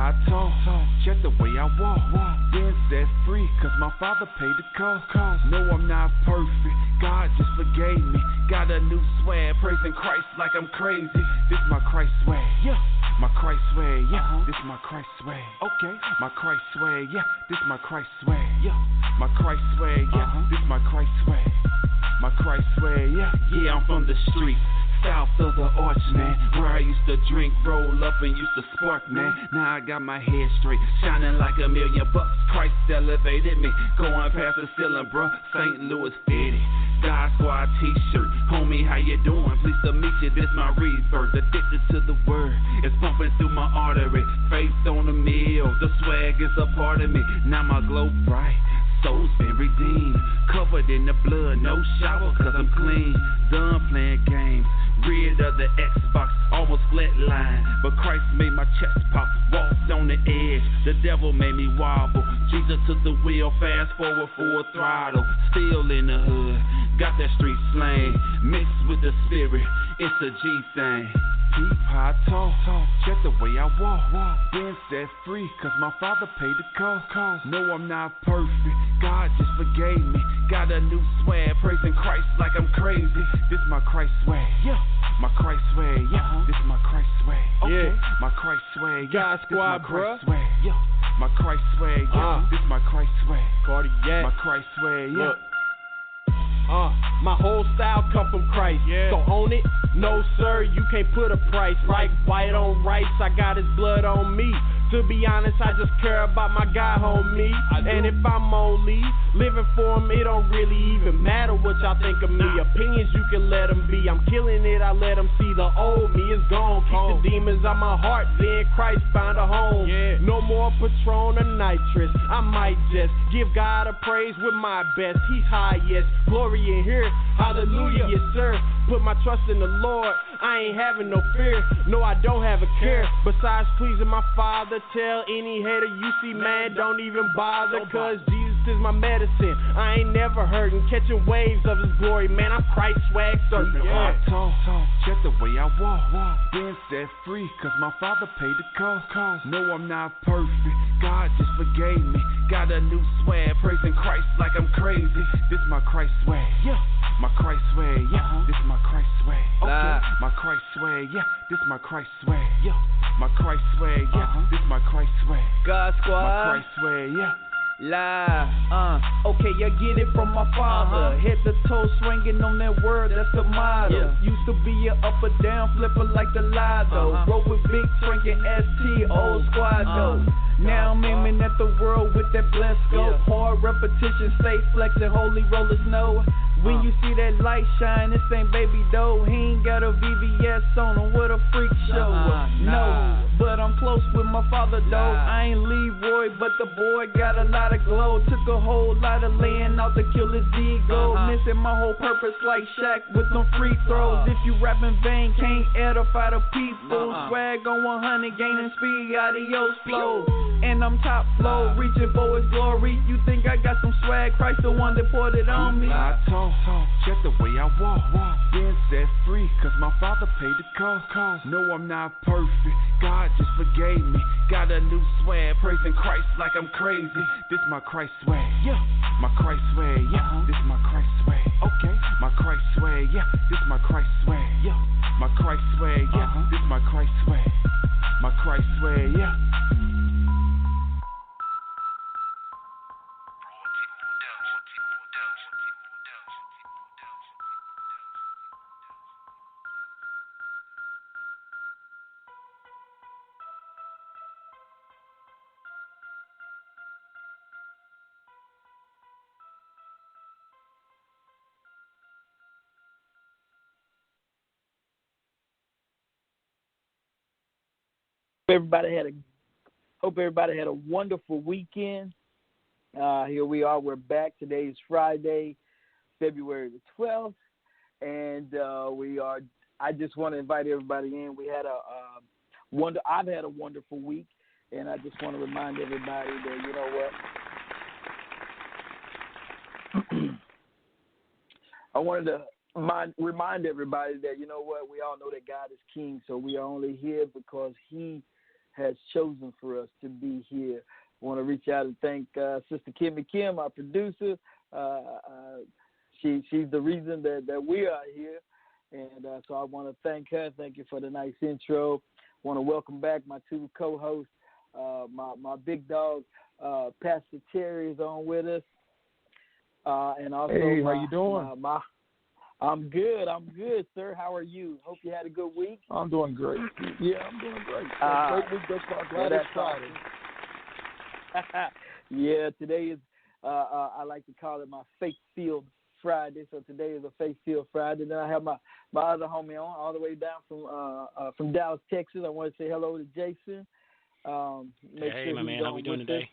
how I talk, check the way I walk. Been set free, cause my father paid the cost. No, I'm not perfect, God just forgave me. Got a new swag, praising Christ like I'm crazy. This my Christ swag, yeah. My Christ swag, yeah. This my Christ swag, okay. My Christ swag, yeah. This my Christ swag, yeah. My Christ swag, yeah. This my Christ swag. My Christ swag, yeah. Yeah, I'm from the street, south of the arch, man. Where I used to drink, roll up, and used to spark, man. Now I got my head straight, shining like $1,000,000. Christ elevated me, going past the ceiling, bruh. St. Louis fitted, God Squad t-shirt. Homie, how you doing? Pleased to meet you, this my rebirth. Addicted to the word, it's pumping through my artery. Faith on the meal, the swag is a part of me. Now my glow bright, soul's been redeemed, covered in the blood, no shower cause I'm clean. Done playing games, rid of the Xbox, almost flatline, but Christ made my chest pop, walked on the edge, the devil made me wobble. Jesus took the wheel, fast forward full throttle, still in the hood, got that street slang, mixed with the spirit, it's a G thing. Keep how I talk, check the way I walk. Been set free, cause my father paid the cost. No, I'm not perfect, God just forgave me. Got a new swag, praising Christ like I'm crazy. This my Christ swag, yeah. My Christ swag, yeah. This my Christ swag, okay. Yeah. My Christ swag, yeah. God Squad, bruh. Swag, yeah. My Christ swag, yeah. This my Christ swag, Cardiac. My Christ swag, yeah. Look. My whole style come from Christ, yeah. So own it, no sir, you can't put a price. Like white on rice, I got his blood on me. To be honest, I just care about my guy, homie. And if I'm only living for him, it don't really even matter what y'all think of me. Opinions, you can let them be. I'm killing it, I let them see the old me is gone. Keep the demons out my heart, then Christ found a home. Yeah. No more Patron or nitrous. I might just give God a praise with my best. He's highest, glory in here, hallelujah, yes sir. Put my trust in the Lord, I ain't having no fear. No, I don't have a care, besides pleasing my Father. Tell any hater you see, man, don't even bother, cause Jesus is my medicine. I ain't never hurting, catching waves of his glory, man, I'm Christ swag surfing. Yeah. I talk, check the way I walk. Been set free, cause my father paid the cost. No, I'm not perfect, God just forgave me. Got a new swag, praising Christ like I'm crazy. This my Christ swag, yeah. My Christ swag, yeah. This my Christ swag, okay. My Christ swag, yeah. This my Christ swag, yeah. My Christ swag, yeah. This my Christ swag. God Squad. My Christ swag, yeah. Okay, I get it from my father. Head to toe swinging on that word, that's the motto. Used to be a up or down flipper like the Lotto. Roll with big drinking ST, old squad though. Now I'm aiming at the world with that blessed scope. Hard repetition, stay flexing, holy rollers know. When you see that light shine, this ain't baby dough. He ain't got a VVS on him, what a freak show. No, but I'm close with my father though. I ain't Leroy, but the boy got a lot of glow. Took a whole lot of laying out to kill his ego. Missing my whole purpose like Shaq with them free throws. If you rap in vain, can't edify the people. Swag on 100, gaining speed, adios flow. And I'm top flow, reaching for his glory. You think I got some swag? Christ the one that poured it on me. I talk, check the way I walk. Been set free, cause my father paid the cost. No, I'm not perfect, God just forgave me. Got a new swag, praising Christ like I'm crazy. This my Christ swag, yeah. My Christ swag, yeah. This my Christ swag, okay. My Christ swag, yeah. This my Christ swag, yeah. My Christ swag, yeah. This my Christ swag. My Christ swag, yeah. Hope everybody had a wonderful weekend. Here we are. We're back. Today is Friday, February the 12th, and I just want to invite everybody in. We had I've had a wonderful week, and I just want to remind everybody that, you know what, I wanted to remind everybody that, you know what, we all know that God is king, so we are only here because he has chosen for us to be here. I want to reach out and thank Sister Kimmy Kim, our producer. She's the reason that we are here. And so I want to thank her. Thank you for the nice intro. I want to welcome back my two co-hosts. My big dog, Pastor Terry, is on with us. And also, hey, how you doing? I'm good, sir. How are you? Hope you had a good week. I'm doing great. Yeah, I'm doing great. Great week thus far. Glad it's Friday. Yeah, today is, I like to call it my faith-filled Friday. So today is a faith-filled Friday. Then I have my other homie on all the way down from Dallas, Texas. I want to say hello to Jason. Hey, my man. How we doing today?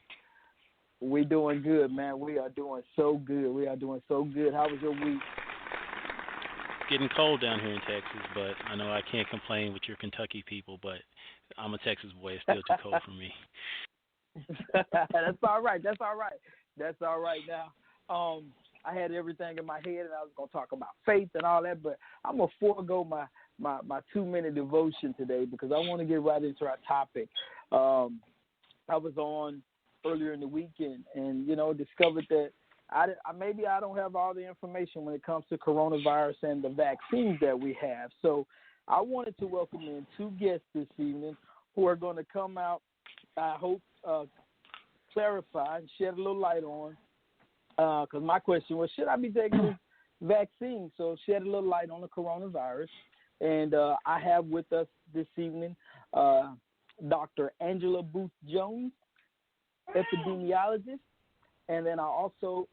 We doing good, man. We are doing so good. How was your week? Getting cold down here in Texas, but I know I can't complain with your Kentucky people, but I'm a Texas boy. It's still too cold for me. That's all right. Now, I had everything in my head, and I was going to talk about faith and all that, but I'm going to forego my 2-minute devotion today because I want to get right into our topic. I was on earlier in the weekend and, discovered that maybe I don't have all the information when it comes to coronavirus and the vaccines that we have. So I wanted to welcome in two guests this evening who are going to come out, I hope, clarify and shed a little light on, because my question was, should I be taking this vaccine? So shed a little light on the coronavirus. And I have with us this evening Dr. Angela Booth-Jones, epidemiologist. And then I also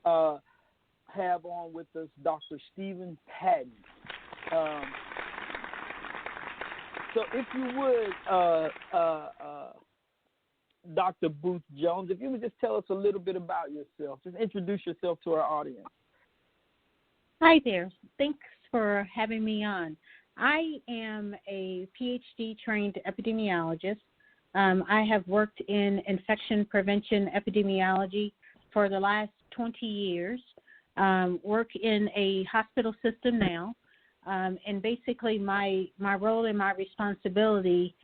have on with us Dr. Stephen Patton. So if you would, Dr. Booth-Jones, if you would just tell us a little bit about yourself. Just introduce yourself to our audience. Hi there. Thanks for having me on. I am a PhD-trained epidemiologist. I have worked in infection prevention epidemiology for the last 20 years, work in a hospital system now, and basically my role and my responsibility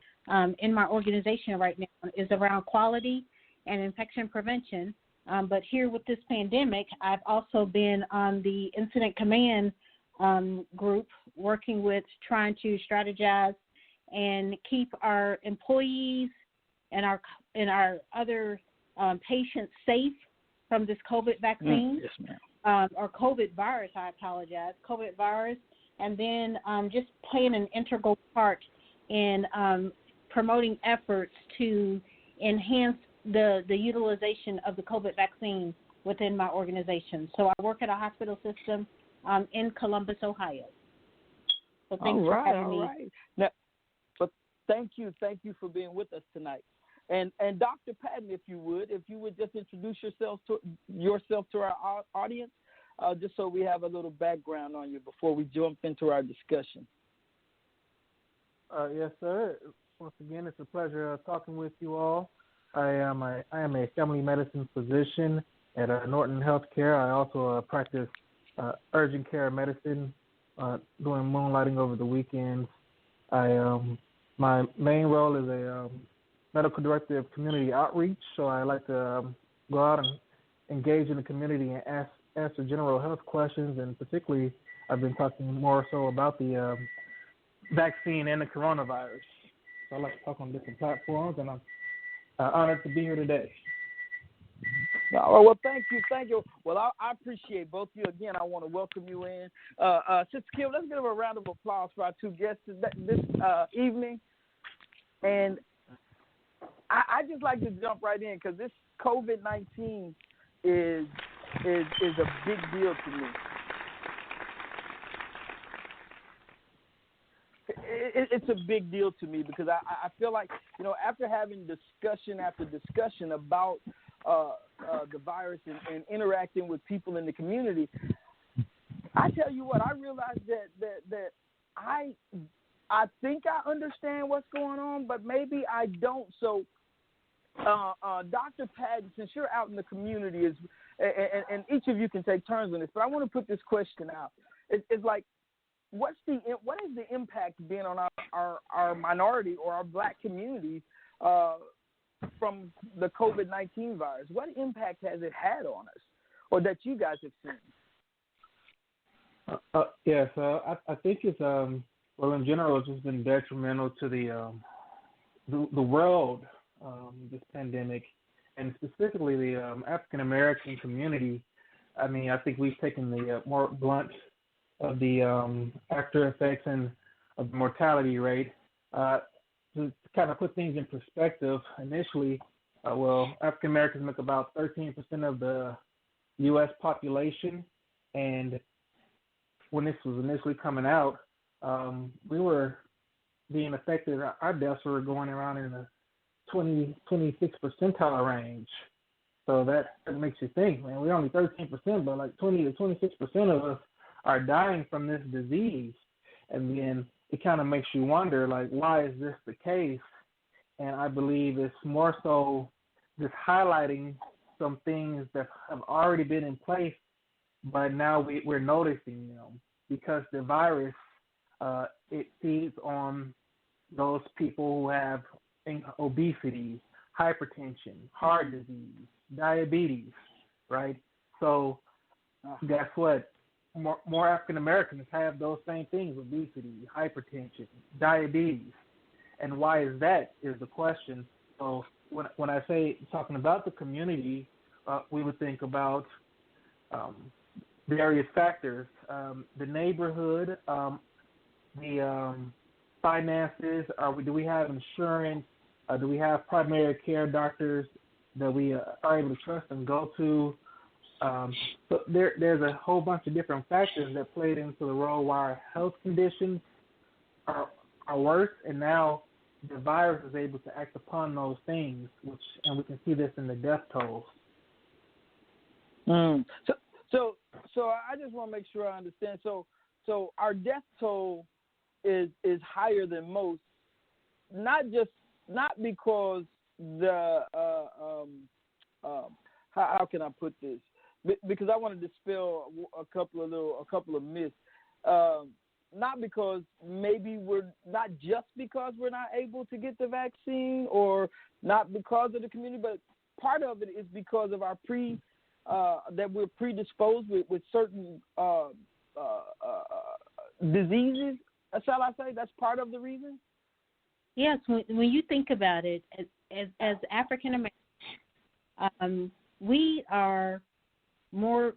in my organization right now is around quality and infection prevention. But here with this pandemic, I've also been on the incident command group working with trying to strategize and keep our employees and our other patients safe from this COVID vaccine. Yes, ma'am. Or COVID virus, I apologize, COVID virus, and then just playing an integral part in promoting efforts to enhance the utilization of the COVID vaccine within my organization. So I work at a hospital system in Columbus, Ohio. So thanks for having me. Right. Now, but thank you for being with us tonight. And Dr. Patton, if you would just introduce yourself to our audience, just so we have a little background on you before we jump into our discussion. Yes, sir. Once again, it's a pleasure talking with you all. I am a family medicine physician at Norton Healthcare. I also practice urgent care medicine, doing moonlighting over the weekends. My main role is a medical director of community outreach, so I like to go out and engage in the community and answer general health questions, and particularly I've been talking more so about the vaccine and the coronavirus. So I like to talk on different platforms, and I'm honored to be here today. Well, thank you. Well, I appreciate both of you. Again, I want to welcome you in. Sister Kim, let's give a round of applause for our two guests this evening. And I just like to jump right in because this COVID-19 is a big deal to me. It's a big deal to me because I feel like, after having discussion after discussion about the virus and interacting with people in the community, I tell you what, I realized that I think I understand what's going on, but maybe I don't. So, Dr. Patton, since you're out in the community, and each of you can take turns on this, but I want to put this question out. It's like, what is the impact been on our minority or our Black communities from the COVID-19 virus? What impact has it had on us, or that you guys have seen? I think it's well, in general, it's just been detrimental to the world, this pandemic, and specifically the African American community. I mean, I think we've taken the more blunt of the after effects and of the mortality rate. To kind of put things in perspective, initially, African Americans make about 13% of the U.S. population, and when this was initially coming out, we were being affected. Our deaths were going around in the 26 percentile range. So that makes you think, man, we're only 13%, but like 20 to 26% of us are dying from this disease. And then it kind of makes you wonder, like, why is this the case? And I believe it's more so just highlighting some things that have already been in place, but now we're noticing them because the virus, it feeds on those people who have obesity, hypertension, heart disease, diabetes, right? So guess what? More African Americans have those same things: obesity, hypertension, diabetes. And why is that is the question. So when I say talking about the community, we would think about various factors: the neighborhood, the finances. Do we have insurance? Do we have primary care doctors that we are able to trust and go to? So there's a whole bunch of different factors that played into the role why our health conditions are worse, and now the virus is able to act upon those things, and we can see this in the death tolls. So I just want to make sure I understand. So our death toll is higher than most, not because the how can I put this? Because I want to dispel a couple of myths. Not because not just because we're not able to get the vaccine, or not because of the community, but part of it is because of our that we're predisposed with certain diseases. Shall I say that's part of the reason? Yes, when you think about it, as African Americans, we are more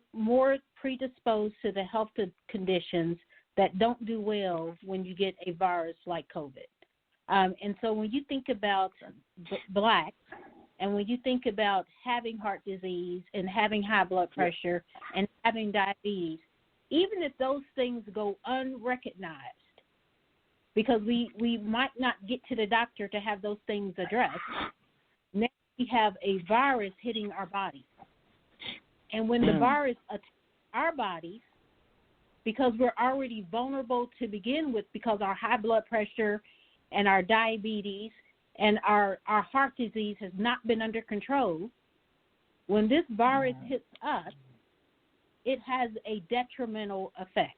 predisposed to the health conditions that don't do well when you get a virus like COVID. And so when you think about Blacks, and when you think about having heart disease and having high blood pressure and having diabetes, even if those things go unrecognized, because we might not get to the doctor to have those things addressed, now we have a virus hitting our bodies. And when the virus attacks our bodies, because we're already vulnerable to begin with, because our high blood pressure and our diabetes and our heart disease has not been under control, when this virus hits us, it has a detrimental effect.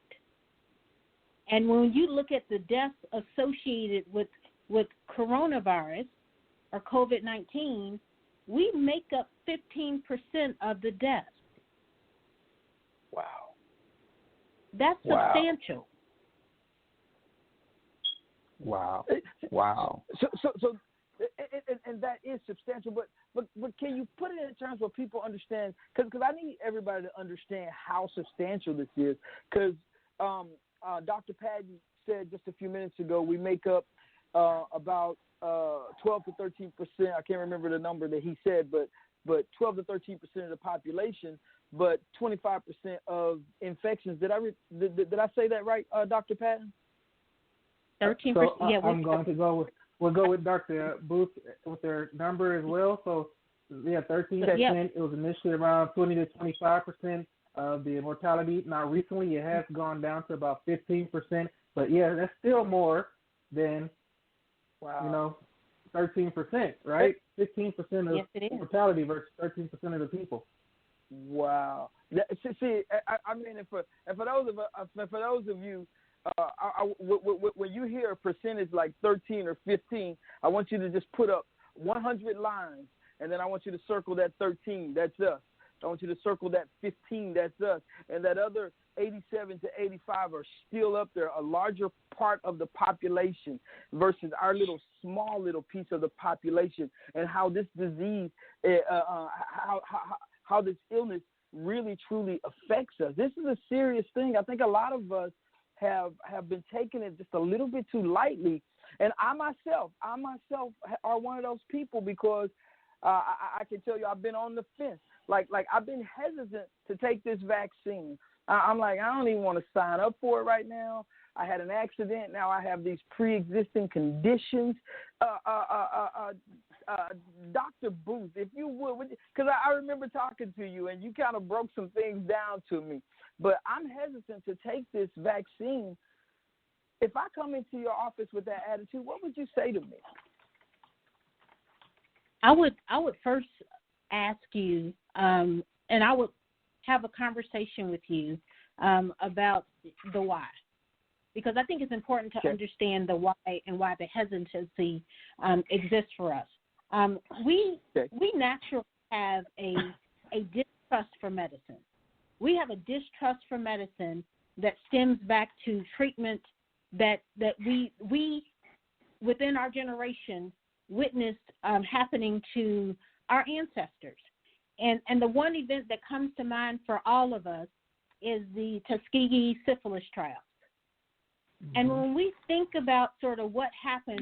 And when you look at the deaths associated with coronavirus or COVID-19, we make up 15% of the deaths. Wow. That's substantial. Wow. So, and that is substantial. But can you put it in terms where people understand? Because I need everybody to understand how substantial this is. Because Dr. Patton said just a few minutes ago, we make up about 12 to 13%. I can't remember the number that he said, but 12 to 13% of the population, but 25% of infections. Did I say that right, Dr. Patton? 13%. So yeah, I'm going to go with Dr. Booth with their number as well. So 13%. It was initially around 20 to 25% of the mortality. Now recently it has gone down to about 15%. But yeah, that's still more than 13%, right? 15% of mortality versus 13% of the people. Wow. See, I mean, for those of you when you hear a percentage like 13 or 15, I want you to just put up 100 lines, and then I want you to circle that 13. That's us. I want you to circle that 15. That's us. And that other 87 to 85 are still up there, a larger part of the population versus our small little piece of the population, and how this disease, how this illness really truly affects us. This is a serious thing. I think a lot of us have been taking it just a little bit too lightly, and I myself are one of those people, because I can tell you I've been on the fence. Like I've been hesitant to take this vaccine. I'm like, I don't even want to sign up for it right now. I had an accident. Now I have these pre-existing conditions. Dr. Booth, if you would, because I remember talking to you and you kind of broke some things down to me. But I'm hesitant to take this vaccine. If I come into your office with that attitude, what would you say to me? I would first ask you, and I would have a conversation with you about the why, because I think it's important to understand the why and why the hesitancy exists for us. We naturally have a distrust for medicine. We have a distrust for medicine that stems back to treatment that we within our generation witnessed happening to our ancestors. And the one event that comes to mind for all of us is the Tuskegee syphilis trials. Mm-hmm. And when we think about sort of what happened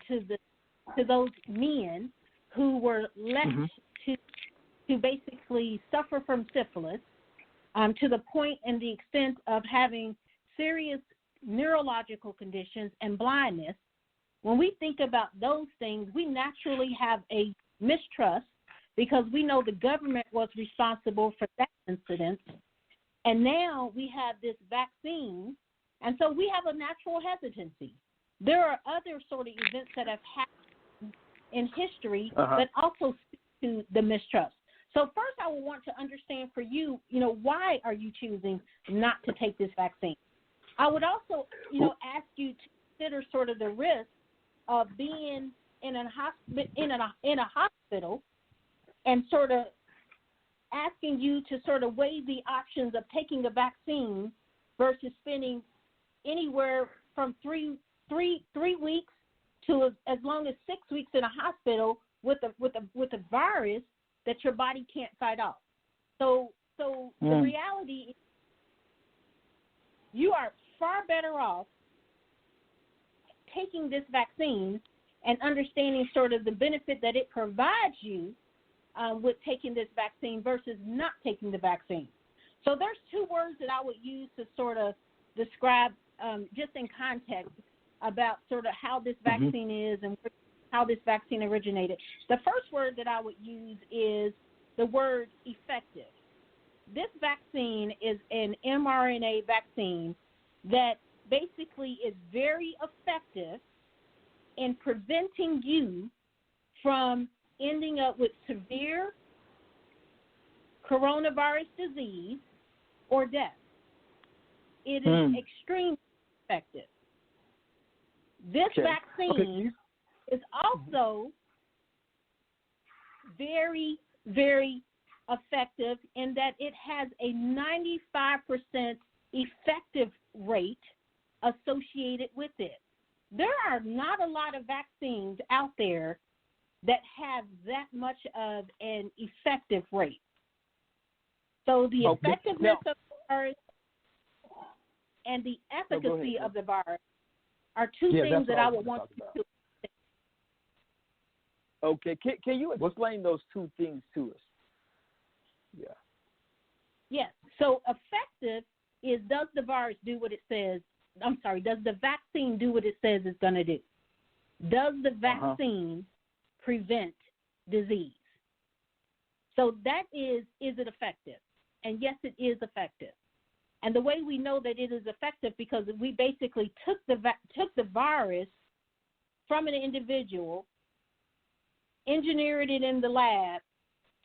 to those men who were left to basically suffer from syphilis, to the point and the extent of having serious neurological conditions and blindness, when we think about those things, we naturally have a mistrust, because we know the government was responsible for that incident. And now we have this vaccine, and so we have a natural hesitancy. There are other sort of events that have happened in history that also speak to the mistrust. So first I would want to understand for you, why are you choosing not to take this vaccine? I would also, ask you to consider sort of the risk of being in a hospital, and sort of asking you to sort of weigh the options of taking a vaccine versus spending anywhere from three weeks to as long as 6 weeks in a hospital with a virus that your body can't fight off. So the reality is you are far better off taking this vaccine and understanding sort of the benefit that it provides you with taking this vaccine versus not taking the vaccine. So there's two words that I would use to sort of describe just in context about sort of how this vaccine is and how this vaccine originated. The first word that I would use is the word effective. This vaccine is an mRNA vaccine that basically is very effective in preventing you from ending up with severe coronavirus disease or death. It is extremely effective. This vaccine is also very, very effective in that it has a 95% effective rate associated with it. There are not a lot of vaccines out there that have that much of an effective rate. So the effectiveness of the virus and the efficacy of the virus are two things that I would want you to. Okay, can you explain those two things to us? Yeah. Yes. So effective is, does the virus do what it says? I'm sorry, does the vaccine do what it says it's going to do? Does the vaccine prevent disease? So that is it effective? And yes, it is effective. And the way we know that it is effective because we basically took the virus from an individual, engineered it in the lab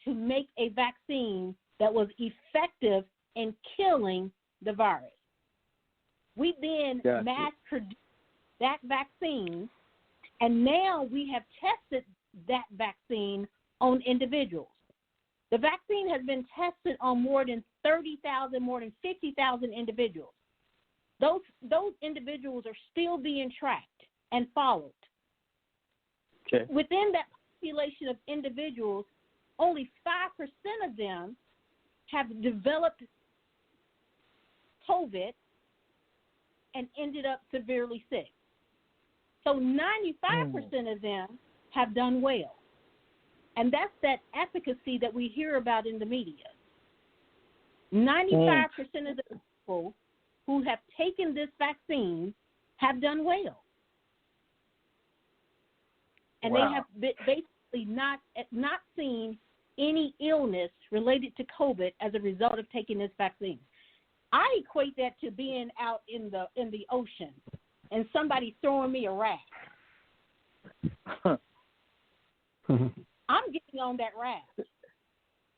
to make a vaccine that was effective in killing the virus. We then Gotcha. mass-produced that vaccine, and now we have tested that vaccine on individuals. The vaccine has been tested on more than 30,000, more than 50,000 individuals. Those individuals are still being tracked and followed. Okay. Within that population of individuals, only 5% of them have developed COVID and ended up severely sick. So 95% of them have done well. And that's that efficacy that we hear about in the media. 95% of the people who have taken this vaccine have done well. And they have basically not seen any illness related to COVID as a result of taking this vaccine. I equate that to being out in the ocean and somebody throwing me a raft. I'm getting on that raft.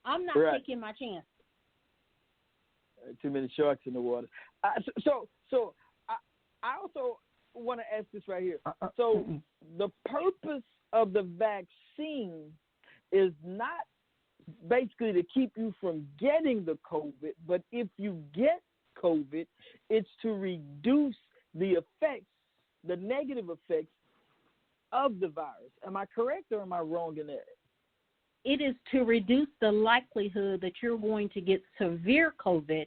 I'm not taking my chance. Too many sharks in the water. So I also want to ask this right here. So the purpose of the vaccine is not basically to keep you from getting the COVID, but if you get COVID, it's to reduce the effects, the negative effects of the virus. Am I correct or am I wrong in that? It is to reduce the likelihood that you're going to get severe COVID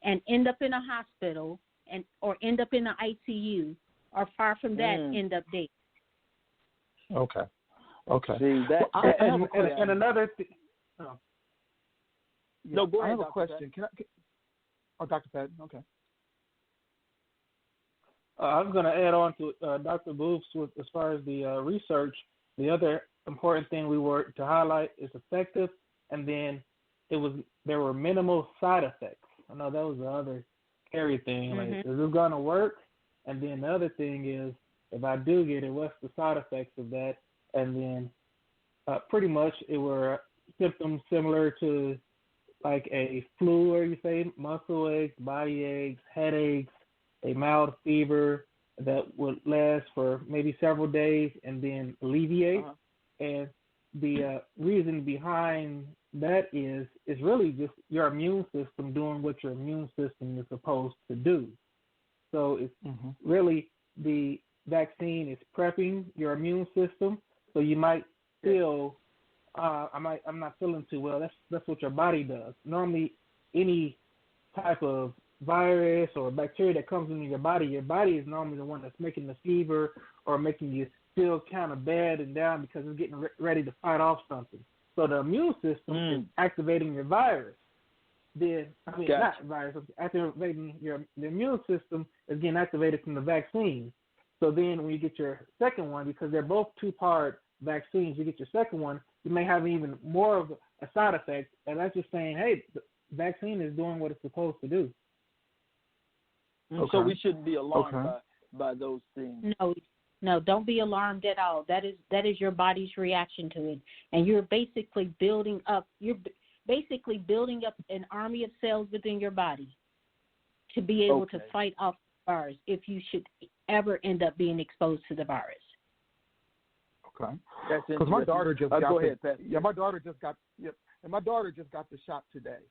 and end up in a hospital or end up in the ICU, or far from that, end up dead. Okay. See, that, and another thing. Oh. Yeah, no, go ahead. I have a question. Dr. Patton, okay. I was going to add on to Dr. Booth's as far as the research. The other important thing we were to highlight is effective, and then there were minimal side effects. I know that was the other scary thing. Like, is this going to work? And then the other thing is, if I do get it, what's the side effects of that? And then pretty much it were symptoms similar to like a flu, or you say muscle aches, body aches, headaches, a mild fever that would last for maybe several days and then alleviate. And the reason behind that is really just your immune system doing what your immune system is supposed to do. So it's really the vaccine is prepping your immune system. So you might feel, I'm not feeling too well. That's what your body does. Normally, any type of virus or bacteria that comes into your body is normally the one that's making the fever or making you feel kind of bad and down because it's getting ready to fight off something. So the immune system is activating your virus. Not virus, activating the immune system is getting activated from the vaccine. So then when you get your second one, because they're both two-part vaccines, you get your second one, you may have even more of a side effect. And that's just saying, hey, the vaccine is doing what it's supposed to do. Okay. So we shouldn't be alarmed by those things. No, don't be alarmed at all. That is your body's reaction to it, and you're basically building up an army of cells within your body to be able to fight off the virus if you should ever end up being exposed to the virus. Okay. Because my daughter just got my daughter just got the shot today.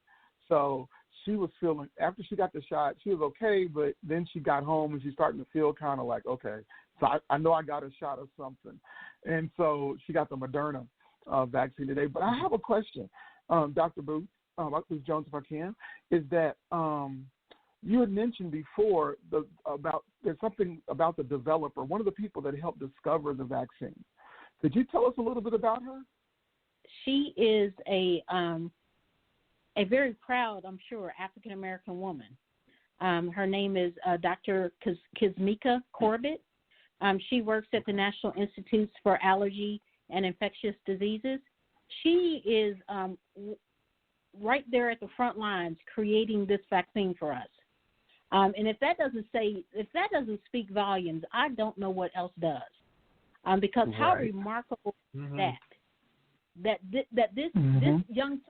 So she was feeling, after she got the shot, she was okay, but then she got home and she's starting to feel kind of like, okay, so I know I got a shot of something. And so she got the Moderna vaccine today. But I have a question, Dr. Booth, Dr. Jones, if I can, is that you had mentioned before there's something about the developer, one of the people that helped discover the vaccine. Could you tell us a little bit about her? She is a very proud, I'm sure, African-American woman. Her name is Dr. Kizmika Corbett. She works at the National Institutes for Allergy and Infectious Diseases. She is right there at the front lines creating this vaccine for us. And if that doesn't speak volumes, I don't know what else does. Because how remarkable is that this young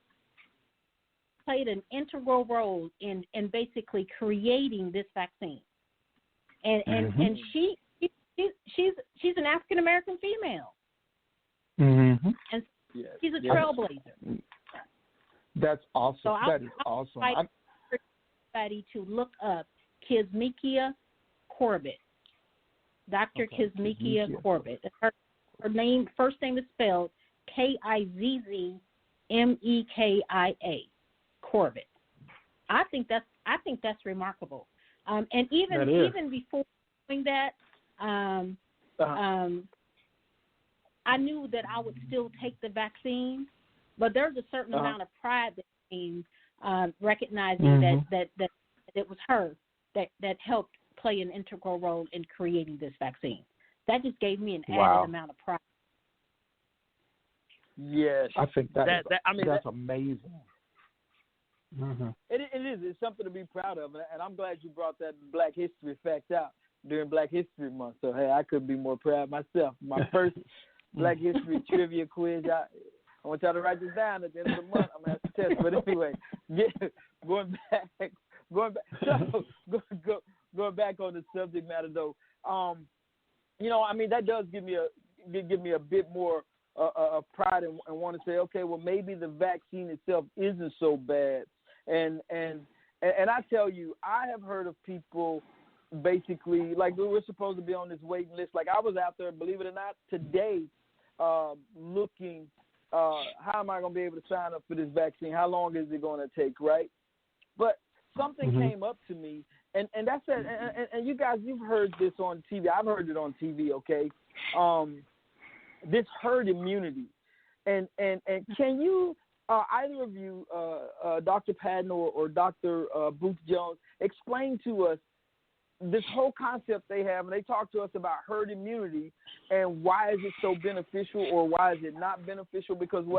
played an integral role in basically creating this vaccine. and she's an African American female, and she's a trailblazer. That's awesome. So that is awesome. I everybody to look up Kizzmekia Corbett, Dr. Kizzmekia Corbett. Her first name is spelled Kizzmekia Corbett. I think that's remarkable. And even before doing that, I knew that I would still take the vaccine, but there's a certain amount of pride that came recognizing that it was her that helped play an integral role in creating this vaccine. That just gave me an added amount of pride. Yes, I think that's amazing. Mm-hmm. It is. It's something to be proud of, and I'm glad you brought that Black History fact out during Black History Month. So hey, I couldn't be more proud myself. My first Black History trivia quiz. I want y'all to write this down at the end of the month. I'm gonna have to test. But anyway, going back. So going back on the subject matter though. That does give me a bit more pride and want to say, okay, well maybe the vaccine itself isn't so bad. And I tell you, I have heard of people basically like we're supposed to be on this waiting list. Like I was out there, believe it or not, today looking. How am I going to be able to sign up for this vaccine? How long is it going to take, right? But something came up to me, and that's it. And you guys, you've heard this on TV. I've heard it on TV, okay? This herd immunity. And can you, either of you, Dr. Patton or Dr. Booth Jones, explain to us this whole concept they have, and they talk to us about herd immunity and why is it so beneficial or why is it not beneficial? Because from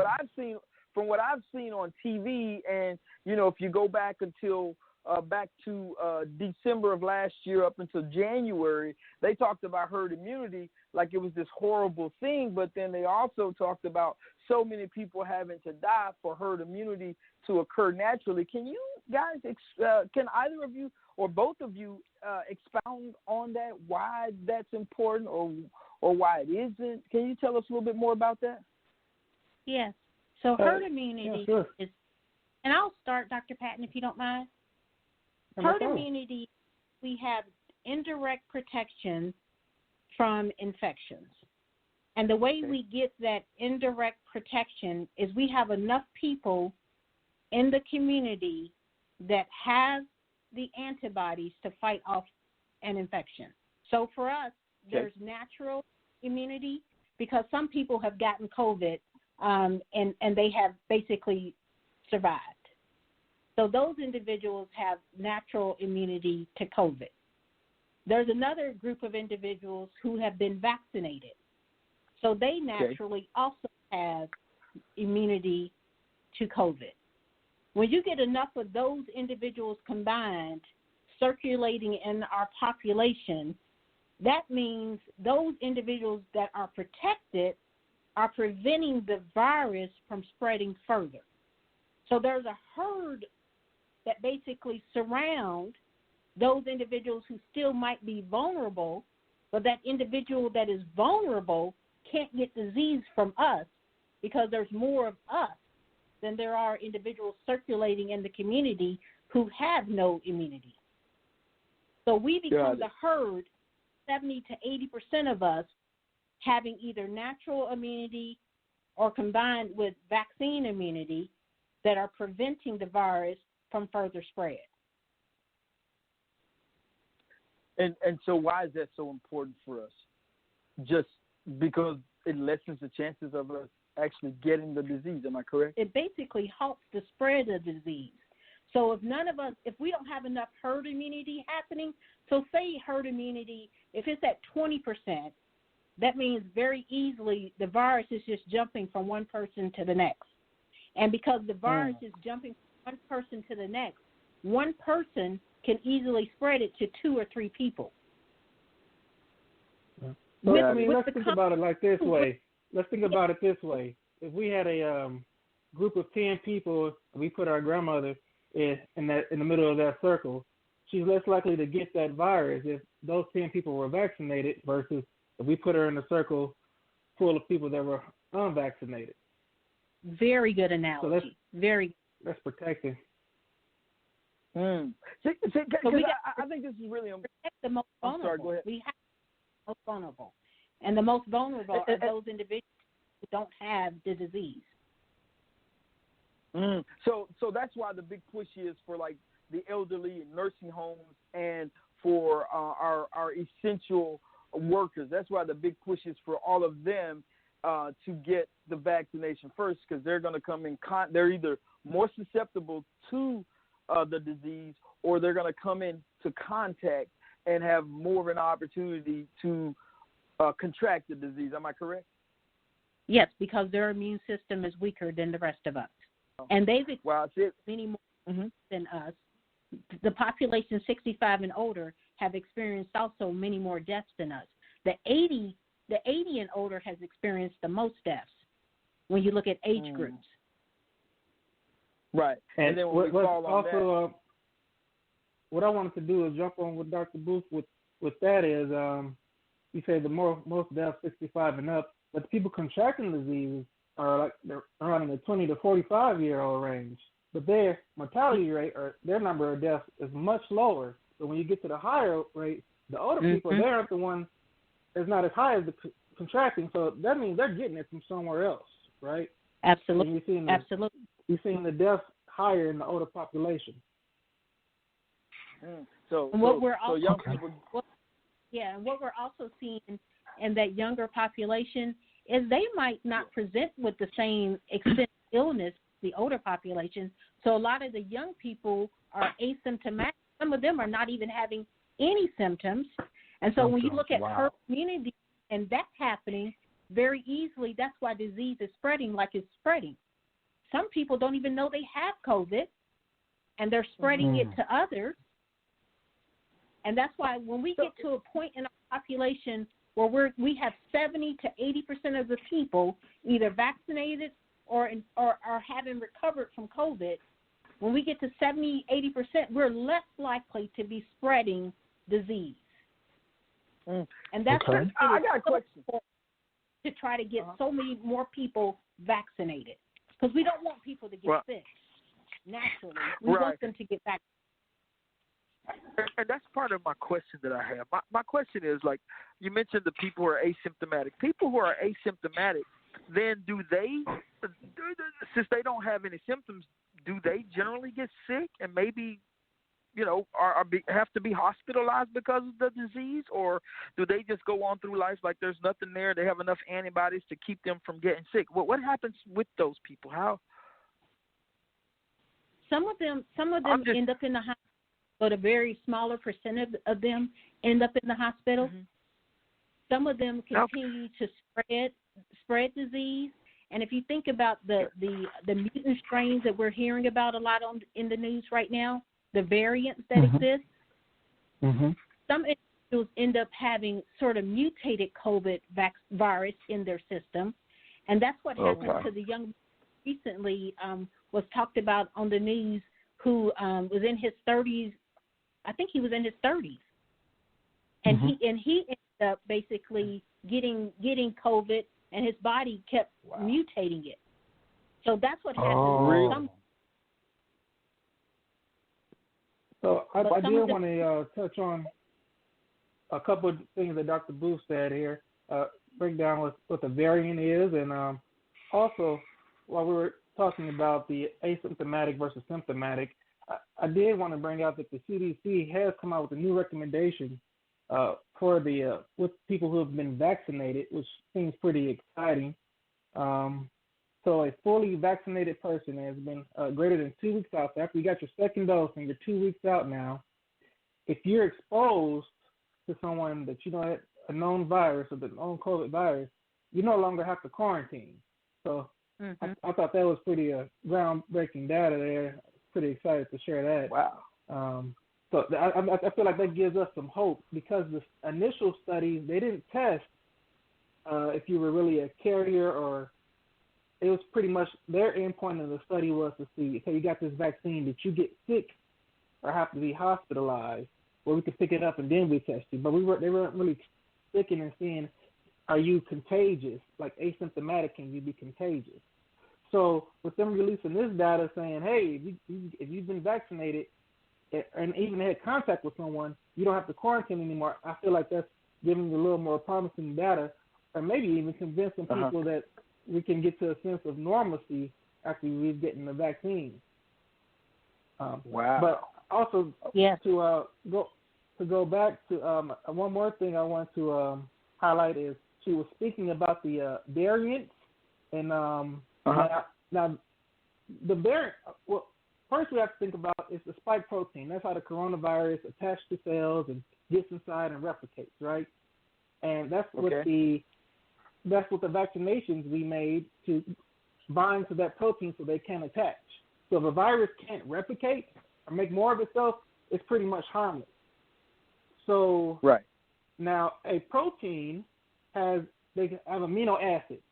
what I've seen on TV, and if you go back until back to December of last year up until January, they talked about herd immunity like it was this horrible thing, but then they also talked about so many people having to die for herd immunity to occur naturally. Can you guys, can either of you or both of you expound on that, why that's important or why it isn't? Can you tell us a little bit more about that? Yes. So herd immunity is, and I'll start, Dr. Patton, if you don't mind. Herd immunity, we have indirect protection from infections. And the way we get that indirect protection is we have enough people in the community that have the antibodies to fight off an infection. So for us, there's natural immunity because some people have gotten COVID and they have basically survived. So those individuals have natural immunity to COVID. There's another group of individuals who have been vaccinated. So they naturally also have immunity to COVID. When you get enough of those individuals combined circulating in our population, that means those individuals that are protected are preventing the virus from spreading further. So there's a herd that basically surround those individuals who still might be vulnerable, but that individual that is vulnerable can't get disease from us because there's more of us than there are individuals circulating in the community who have no immunity. So we become the herd, 70 to 80% of us having either natural immunity or combined with vaccine immunity that are preventing the virus from further spread. And so why is that so important for us? Just because it lessens the chances of us actually getting the disease, am I correct? It basically halts the spread of the disease. So if we don't have enough herd immunity happening, so say herd immunity, if it's at 20%, that means very easily the virus is just jumping from one person to the next. And because the virus is jumping from one person to the next, one person can easily spread it to 2 or 3 people. Let's think about it like this way. Let's think about it this way. If we had a group of 10 people, and we put our grandmother in the middle of that circle, she's less likely to get that virus if those 10 people were vaccinated versus if we put her in a circle full of people that were unvaccinated. Very good analogy. That's protecting. I think this is really protect the most vulnerable. I'm sorry, go ahead. We have the most vulnerable, and the most vulnerable are those individuals who don't have the disease. So that's why the big push is for like the elderly in nursing homes and for our essential workers. That's why the big push is for all of them to get the vaccination first, because they're going to come in. They're either more susceptible to the disease, or they're going to come into contact and have more of an opportunity to contract the disease. Am I correct? Yes, because their immune system is weaker than the rest of us. And they've experienced many more than us. The population 65 and older have experienced also many more deaths than us. The 80 and older has experienced the most deaths when you look at age groups. Right. And then when we fall on that. What I wanted to do is jump on with Dr. Booth with that is, you say the most deaths 65 and up, but the people contracting the disease are like they're around in the 20 to 45-year-old range. But their mortality rate or their number of deaths is much lower. So when you get to the higher rate, the older people, they aren't the one that's not as high as the contracting. So that means they're getting it from somewhere else, right? Absolutely. You're seeing the deaths higher in the older population. And what we're also seeing in that younger population is they might not present with the same extent of illness the older population. So a lot of the young people are asymptomatic. Some of them are not even having any symptoms. And so when you look at herd immunity, and that's happening very easily, that's why disease is spreading like it's spreading. Some people don't even know they have COVID, and they're spreading it to others. And that's why when we get to a point in our population where we have 70 to 80% of the people either vaccinated or having recovered from COVID, when we get to 70, 80%, we're less likely to be spreading disease. And that's I got a question. To try to get so many more people vaccinated, because we don't want people to get sick naturally. We want them to get vaccinated. And that's part of my question that I have. My question is, like, you mentioned the people who are asymptomatic. People who are asymptomatic, then since they don't have any symptoms, do they generally get sick and maybe, have to be hospitalized because of the disease? Or do they just go on through life like there's nothing there? They have enough antibodies to keep them from getting sick. What happens with those people? How? Some of them end up in the hospital. But a very smaller percentage of them end up in the hospital. Some of them continue to spread disease. And if you think about the mutant strains that we're hearing about a lot in the news right now, the variants that exist, some individuals end up having sort of mutated COVID virus in their system. And that's what happened to the young recently was talked about on the news who was in his 30s. I think he was in his 30s, and he ended up basically getting COVID, and his body kept mutating it. So that's what happened. So I do want to touch on a couple of things that Dr. Booth said here. Break down what the variant is, and also while we were talking about the asymptomatic versus symptomatic, I did want to bring out that the CDC has come out with a new recommendation for with people who have been vaccinated, which seems pretty exciting. So a fully vaccinated person has been greater than 2 weeks out. So after you got your second dose and you're 2 weeks out now, if you're exposed to someone that had a known virus or the known COVID virus, you no longer have to quarantine. So I thought that was pretty groundbreaking data there. Pretty excited to share that. Wow. So I feel like that gives us some hope, because the initial studies, they didn't test if you were really a carrier, or it was pretty much their endpoint of the study was to see, okay, you got this vaccine, did you get sick or have to be hospitalized? where we could pick it up and then we test you. But they weren't really sticking and seeing, are you contagious? Like asymptomatic, can you be contagious? So with them releasing this data saying, hey, if you've been vaccinated and even had contact with someone, you don't have to quarantine anymore. I feel like that's giving you a little more promising data, or maybe even convincing people that we can get to a sense of normalcy after we're getting the vaccine. Wow. But also, to go back to one more thing I want to highlight is she was speaking about the variants, and now the variant. Well, first we have to think about is the spike protein. That's how the coronavirus attaches to cells and gets inside and replicates, right? And that's what the vaccinations we made to bind to that protein so they can attach. So if a virus can't replicate or make more of itself, it's pretty much harmless. So now a protein they have amino acids.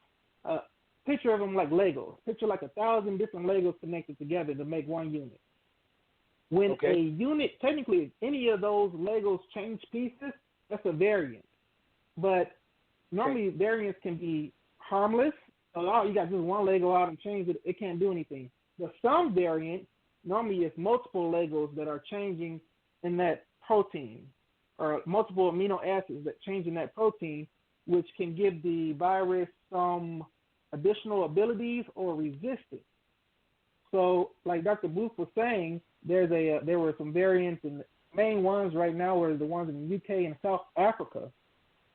Picture of them like Legos. Picture like 1,000 different Legos connected together to make one unit. When a unit, technically, any of those Legos change pieces, that's a variant. But normally variants can be harmless. So you got to do one Lego out and change it. It can't do anything. The some variant normally is multiple Legos that are changing in that protein, or multiple amino acids that change in that protein, which can give the virus some additional abilities or resistance. So, like Dr. Booth was saying, there were some variants, and the main ones right now are the ones in the UK and South Africa,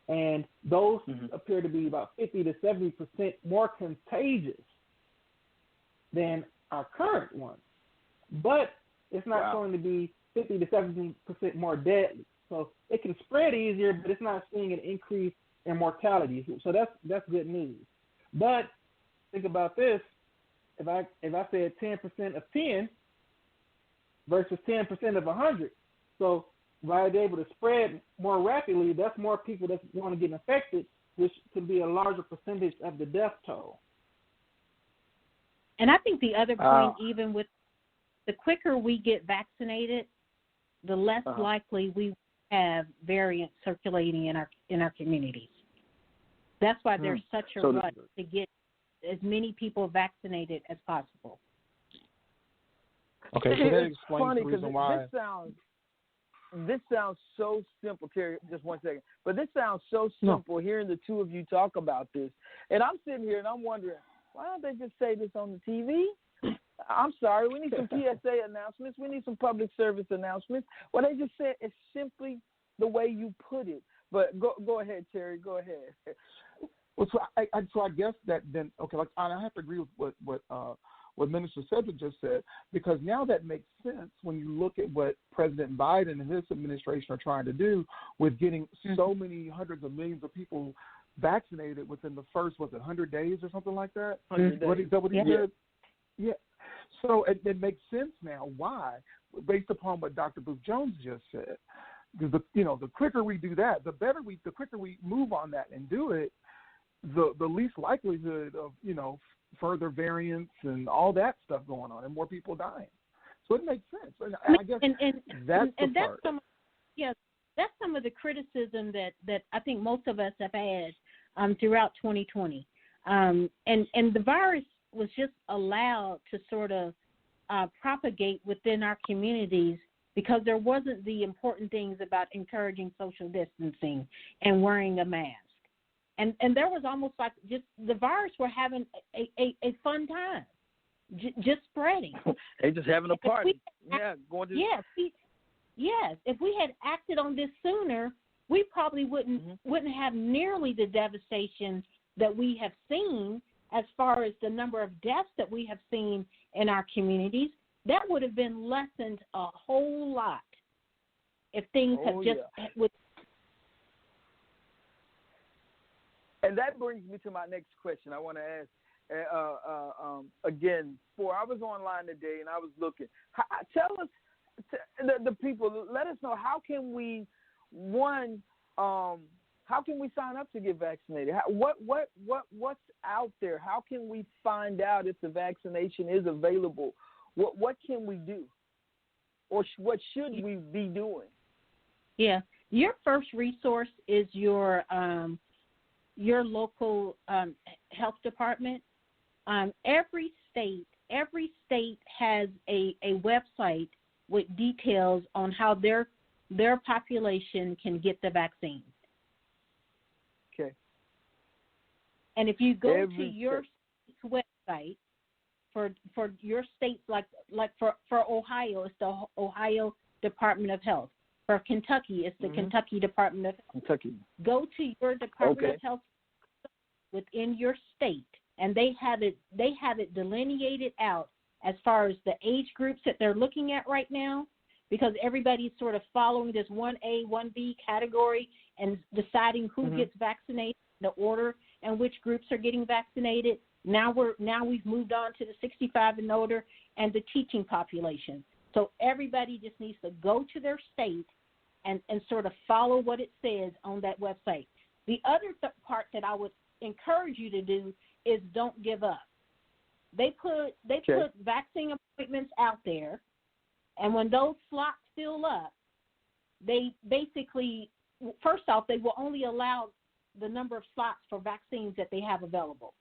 and those appear to be about 50 to 70% more contagious than our current ones. But it's not going to be 50 to 70% more deadly. So it can spread easier, but it's not seeing an increase in mortality. So that's good news. But think about this: if I said 10% of 10 versus 10% of 100, so if I was able to spread more rapidly, that's more people that want to get infected, which could be a larger percentage of the death toll. And I think the other point, even with the quicker we get vaccinated, the less likely we have variants circulating in our communities. That's why there's such a rush to get as many people vaccinated as possible. Okay, so that explains funny, the reason why. This sounds so simple, Terry. Just one second. But this sounds so simple hearing the two of you talk about this. And I'm sitting here and I'm wondering, why don't they just say this on the TV? I'm sorry, we need some PSA announcements. We need some public service announcements. Well, they just said it's simply the way you put it. But go ahead, Terry. Go ahead. Well, so I guess that then, like I have to agree with what Minister Sedric just said, because now that makes sense when you look at what President Biden and his administration are trying to do with getting so many hundreds of millions of people vaccinated within the first, 100 days or something like that? 100 days. Is that what he said? Yeah. So it makes sense now why, based upon what Dr. Booth Jones just said. Because the quicker we do that, the quicker we move on that and do it, the least likelihood of further variants and all that stuff going on and more people dying. So it makes sense. And I guess that's the part. That's some of the criticism that I think most of us have had throughout 2020. And the virus was just allowed to sort of propagate within our communities because there wasn't the important things about encouraging social distancing and wearing a mask. And there was almost like just the virus were having a fun time, just spreading. They just having a party. Going to. Yes. If we had acted on this sooner, we probably wouldn't have nearly the devastation that we have seen as far as the number of deaths that we have seen in our communities. That would have been lessened a whole lot if things And that brings me to my next question. I want to ask again. I was online today and I was looking. Tell us, the people. Let us know how can we how can we sign up to get vaccinated? What's out there? How can we find out if the vaccination is available? What can we do, or what should we be doing? Yeah. Your first resource is your local health department. Every state has a website with details on how their population can get the vaccine. Okay. And if you go to your state's website for your states, like for Ohio, it's the Ohio Department of Health. For Kentucky, it's the Kentucky Department of Health. Kentucky. Go to your Department of Health within your state, and they have it delineated out as far as the age groups that they're looking at right now, because everybody's sort of following this 1A, 1B category and deciding who gets vaccinated, the order, and which groups are getting vaccinated. Now we've moved on to the 65 and older and the teaching population. So everybody just needs to go to their state and sort of follow what it says on that website. The other part that I would encourage you to do is don't give up. They put vaccine appointments out there, and when those slots fill up, they basically, first off, they will only allow the number of slots for vaccines that they have available.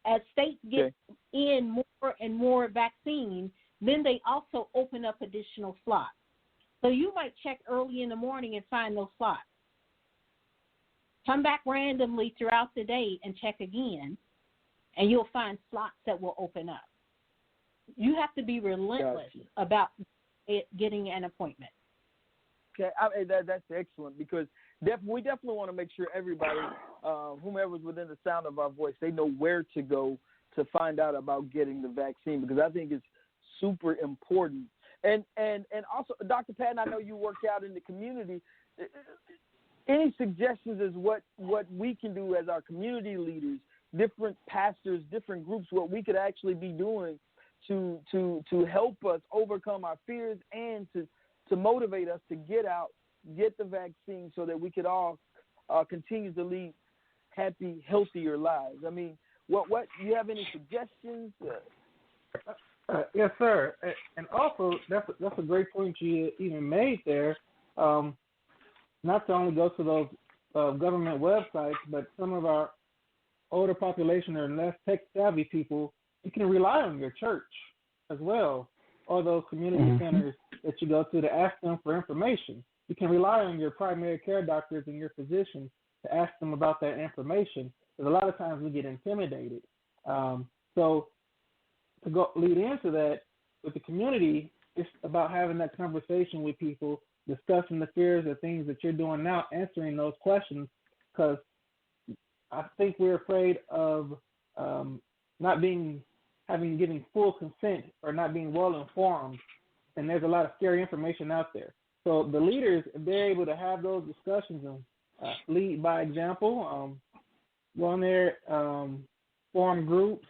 As states get in more and more vaccine, then they also open up additional slots. So you might check early in the morning and find those slots. Come back randomly throughout the day and check again, and you'll find slots that will open up. You have to be relentless about getting an appointment. Okay, that's excellent, because we definitely want to make sure everybody, whomever's within the sound of our voice, they know where to go to find out about getting the vaccine, because I think it's super important. And also, Dr. Patton, I know you work out in the community. Any suggestions as what we can do as our community leaders, different pastors, different groups, what we could actually be doing to help us overcome our fears and to motivate us to get out, get the vaccine, so that we could all continue to lead happy, healthier lives? I mean, what you have any suggestions? Yes, sir. And also, that's a great point you even made there. Not to only go to those government websites, but some of our older population or less tech-savvy people, you can rely on your church as well, or those community centers that you go to ask them for information. You can rely on your primary care doctors and your physicians to ask them about that information, because a lot of times we get intimidated. So to go lead into that with the community, it's about having that conversation with people, discussing the fears, the things that you're doing now, answering those questions, because I think we're afraid of giving full consent or not being well informed, and there's a lot of scary information out there. So the leaders, if they're able to have those discussions and lead by example, go on there, form groups.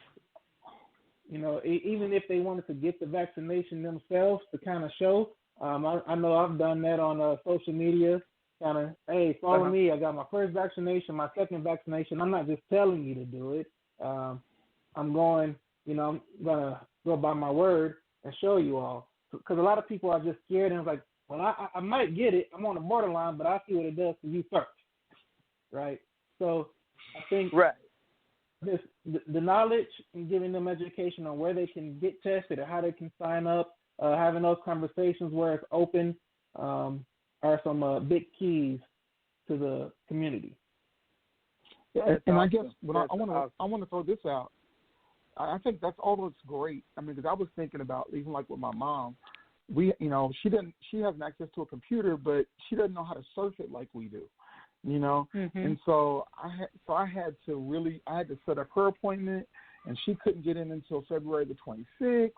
You know, even if they wanted to get the vaccination themselves to kind of show. I know I've done that on social media, kind of, hey, follow me. I got my first vaccination, my second vaccination. I'm not just telling you to do it. I'm going to go by my word and show you all. Because a lot of people are just scared and like, well, I might get it. I'm on the borderline, but I'll see what it does to you first, right? So I think the knowledge and giving them education on where they can get tested or how they can sign up, having those conversations where it's open, are some big keys to the community. And I guess I want to throw this out. I think that's all looks great. I mean, because I was thinking about even like with my mom, she has access to a computer, but she doesn't know how to surf it like we do, And so I had to set up her appointment, and she couldn't get in until February the 26th.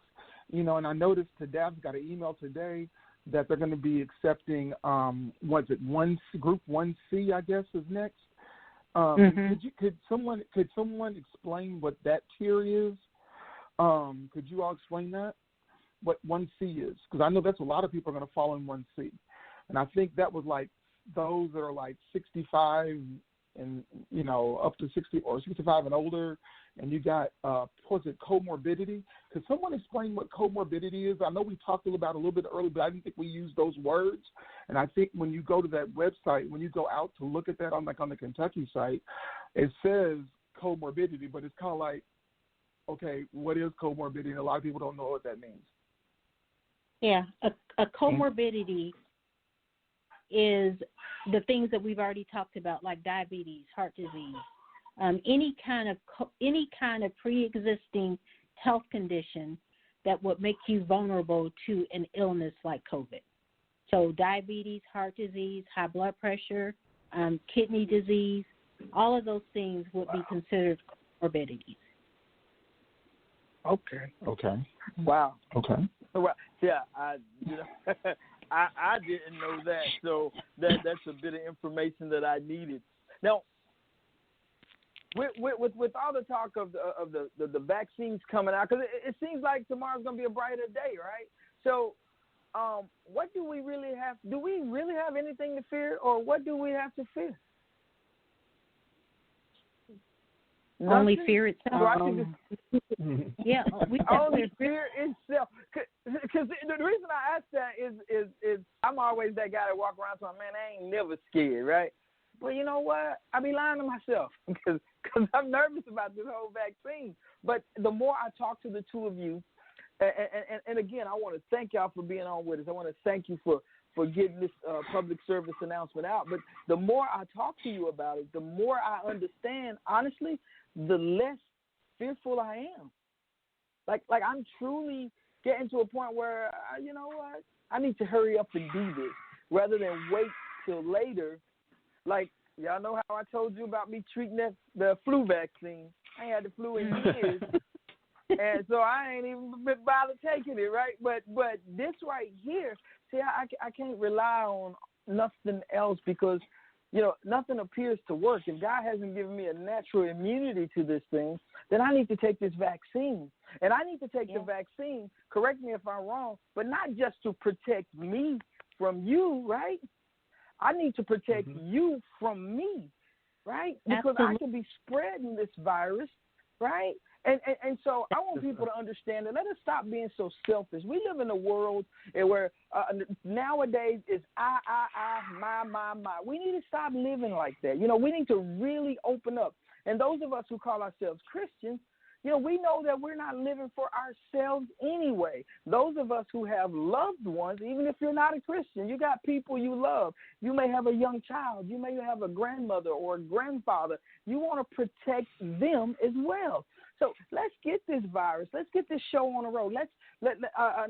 And I noticed today, I've got an email today that they're going to be accepting, Group 1C, I guess, is next. Could someone explain what that tier is? Could you all explain that? What 1C is? Because I know that's a lot of people are going to fall in 1C. And I think that was like those that are like 65 and up to 60 or 65 and older, and you got comorbidity. Could someone explain what comorbidity is? I know we talked about it a little bit earlier, but I didn't think we used those words. And I think when you go to that website, when you go out to look at that on the Kentucky site, it says comorbidity, but it's kind of like, okay, what is comorbidity? And a lot of people don't know what that means. Yeah, a comorbidity is the things that we've already talked about, like diabetes, heart disease, any kind of pre-existing health condition that would make you vulnerable to an illness like COVID. So diabetes, heart disease, high blood pressure, kidney disease, all of those things would be considered comorbidities. Okay. Wow. Okay. Well, yeah, I didn't know that, so that's a bit of information that I needed. Now, with all the talk of the vaccines coming out, because it seems like tomorrow's going to be a brighter day, right? So, what do we really have? Do we really have anything to fear, or what do we have to fear? Only fear itself. Yeah, only fear itself. Because the reason I ask that is I'm always that guy that walk around saying, man, I ain't never scared, right? But you know what? I be lying to myself because I'm nervous about this whole vaccine. But the more I talk to the two of you, and again, I want to thank y'all for being on with us. I want to thank you for getting this public service announcement out. But the more I talk to you about it, the more I understand, honestly, the less fearful I am. Like I'm truly getting to a point where, you know what, I need to hurry up and do this rather than wait till later. Like, y'all know how I told you about me treating the flu vaccine. I ain't had the flu in years, and so I ain't even been bothered taking it, right? But this right here, see, I can't rely on nothing else because, nothing appears to work. If God hasn't given me a natural immunity to this thing, then I need to take this vaccine. And I need to take the vaccine, correct me if I'm wrong, but not just to protect me from you, right? I need to protect you from me, right? Because I could be spreading this virus, right? And so I want people to understand that. Let us stop being so selfish. We live in a world where nowadays it's I, my. We need to stop living like that. We need to really open up. And those of us who call ourselves Christians, we know that we're not living for ourselves anyway. Those of us who have loved ones, even if you're not a Christian, you got people you love. You may have a young child. You may have a grandmother or a grandfather. You want to protect them as well. So let's get this virus. Let's get this show on the road. Let's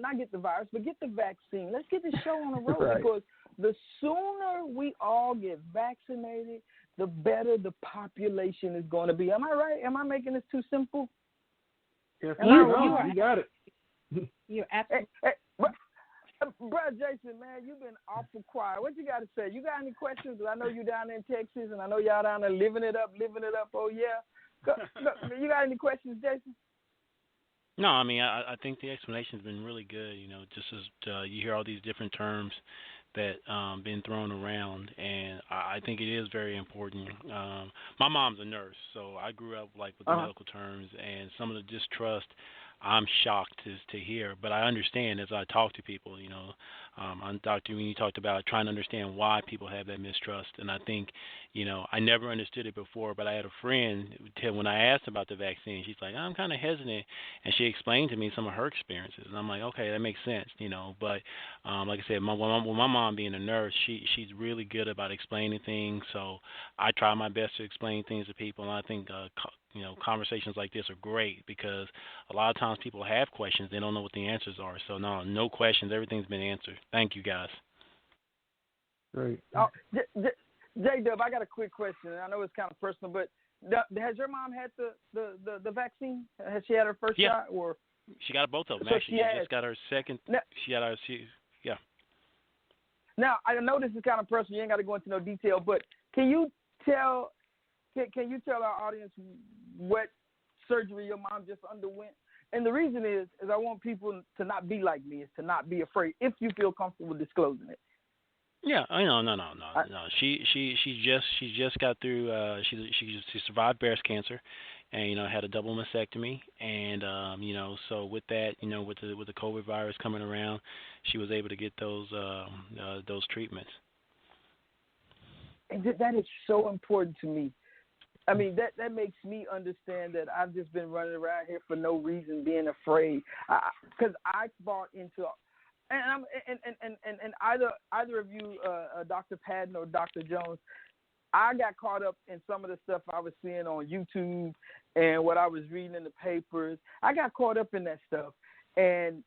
not get the virus, but get the vaccine. Let's get this show on the road right. Because the sooner we all get vaccinated, the better the population is going to be. Am I right? Am I making this too simple? Yes, you got it. You're absolutely. Brother Jason, man, you've been awful quiet. What you got to say? You got any questions? I know you down there in Texas, and I know y'all down there living it up. Oh, yeah. You got any questions, Jason? No, I mean, I think the explanation's been really good. Just as you hear all these different terms that been thrown around, and I think it is very important. My mom's a nurse, so I grew up with the medical terms, and some of the distrust I'm shocked to hear, but I understand as I talk to people. Doctor, when you talked about trying to understand why people have that mistrust, and I think, I never understood it before, but I had a friend when I asked about the vaccine, she's like, I'm kind of hesitant, and she explained to me some of her experiences, and I'm like, okay, that makes sense, but like I said, with my mom being a nurse, she's really good about explaining things, so I try my best to explain things to people, and I think conversations like this are great because a lot of times people have questions, they don't know what the answers are. So no questions, everything's been answered. Thank you, guys. Great. Oh, J-Dub, I got a quick question. I know it's kind of personal, but has your mom had the vaccine? Has she had her first shot? Or she got both of them. So actually, she just got her second. Yeah. Now I know this is kind of personal. You ain't got to go into no detail, but can you tell our audience what surgery your mom just underwent? And the reason is I want people to not be like me, is to not be afraid if you feel comfortable disclosing it. Yeah, no. She just got through. She survived breast cancer, and had a double mastectomy, and so with that, with the COVID virus coming around, she was able to get those treatments. And that is so important to me. I mean, that makes me understand that I've just been running around here for no reason, being afraid, because I bought into. And either of you, Dr. Patton or Dr. Jones, I got caught up in some of the stuff I was seeing on YouTube and what I was reading in the papers. I got caught up in that stuff, and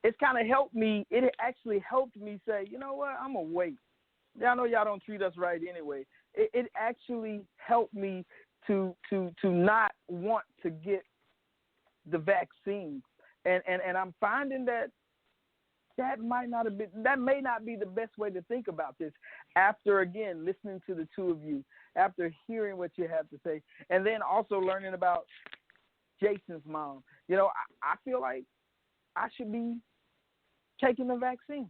it's kind of helped me. It actually helped me say, you know what, I'm gonna wait. Y'all know y'all don't treat us right anyway. It actually helped me to not want to get the vaccine, and I'm finding that may not be the best way to think about this after, again, listening to the two of you, after hearing what you have to say, and then also learning about Jason's mom. I feel like I should be taking the vaccine.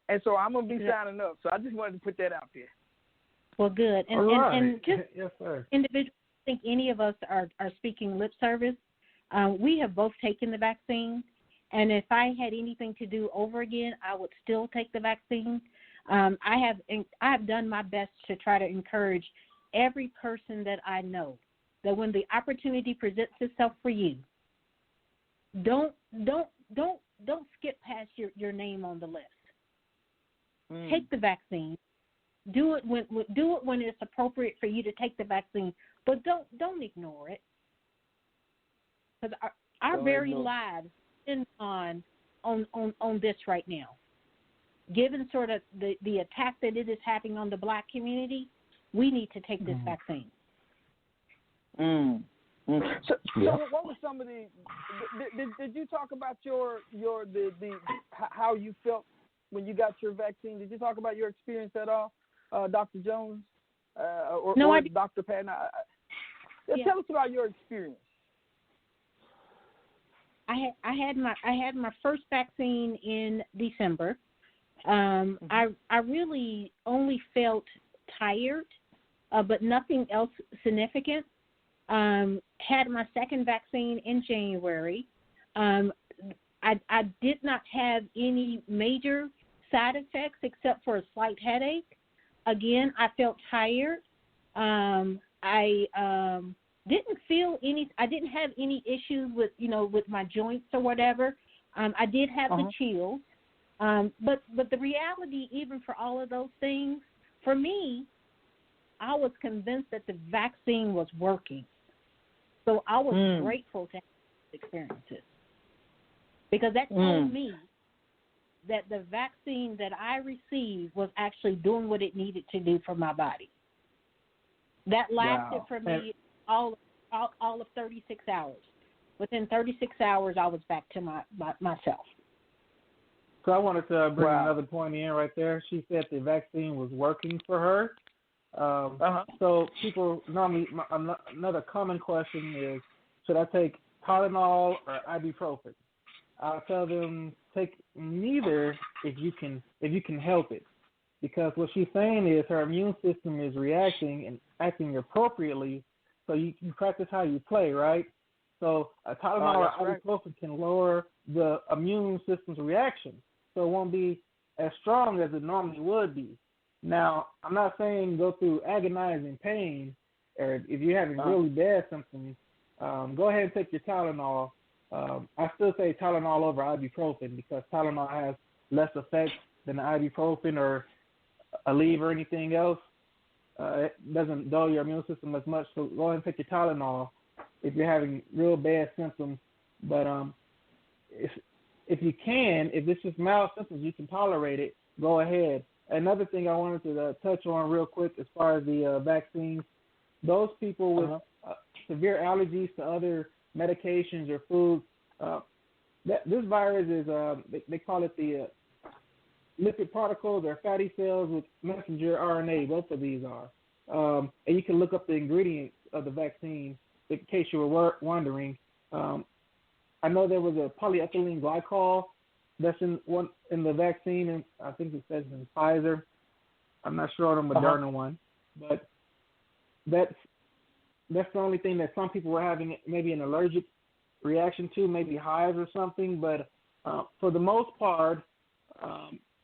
And so I'm going to be signing up. So I just wanted to put that out there. Well, good. And just yes, sir. Individually, I think any of us are speaking lip service. We have both taken the vaccine. And if I had anything to do over again, I would still take the vaccine. I have done my best to try to encourage every person that I know that when the opportunity presents itself for you, don't skip past your name on the list. Take the vaccine. Do it when it's appropriate for you to take the vaccine, but don't ignore it, because our very lives depend on this right now. Given sort of the attack that it is having on the Black community, we need to take this vaccine. So what was some of the? Did you talk about the how you felt when you got your vaccine? Did you talk about your experience at all, Dr. Jones, or Dr. Patton? Tell us about your experience. I had my first vaccine in December. I really only felt tired, but nothing else significant. Had my second vaccine in January. I did not have any major side effects except for a slight headache. Again, I felt tired. I didn't have any issues with my joints or whatever. I did have the chills. But the reality, even for all of those things, for me, I was convinced that the vaccine was working. So I was grateful to have these experiences, because that told me that the vaccine that I received was actually doing what it needed to do for my body. That lasted for me all of 36 hours. Within 36 hours, I was back to myself. So I wanted to bring another point in right there. She said the vaccine was working for her. So people normally, another common question is, should I take Tylenol or ibuprofen? I'll tell them take neither if you can help it, because what she's saying is her immune system is reacting and acting appropriately. So you practice how you play, right? So a Tylenol or ibuprofen can lower the immune system's reaction, so it won't be as strong as it normally would be. Now, I'm not saying go through agonizing pain, or if you're having really bad symptoms, go ahead and take your Tylenol. I still say Tylenol over ibuprofen, because Tylenol has less effect than the ibuprofen or Aleve or anything else. It doesn't dull your immune system as much, so go ahead and take your Tylenol if you're having real bad symptoms. But if you can, if it's just mild symptoms, you can tolerate it, go ahead. Another thing I wanted to touch on real quick as far as the vaccines, those people with severe allergies to other medications or foods, this virus is, they call it the lipid particles or fatty cells with messenger RNA. Both of these are. And you can look up the ingredients of the vaccine in case you were wondering. I know there was a polyethylene glycol that's in the vaccine, and I think it says in Pfizer. I'm not sure on the Moderna one, but that's the only thing that some people were having maybe an allergic reaction to, maybe hives or something. But for the most part,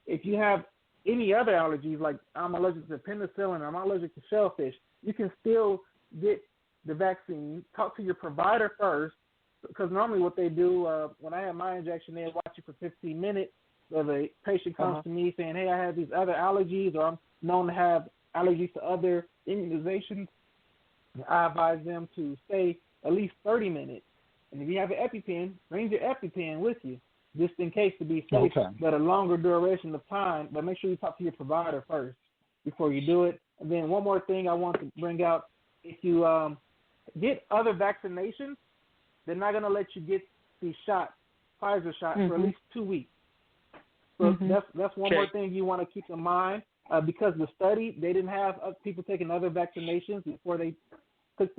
if you have any other allergies, like I'm allergic to penicillin, I'm allergic to shellfish, you can still get the vaccine. Talk to your provider first, because normally what they do, when I had my injection, they watch you for 15 minutes. So the patient comes to me saying, hey, I have these other allergies, or I'm known to have allergies to other immunizations. I advise them to stay at least 30 minutes. And if you have an EpiPen, bring your EpiPen with you, just in case, to be safe, but a longer duration of time. But make sure you talk to your provider first before you do it. And then one more thing I want to bring out, if you get other vaccinations, they're not going to let you get the shot, Pfizer shot, for at least 2 weeks. So that's one more thing you want to keep in mind, because the study, they didn't have people taking other vaccinations before they took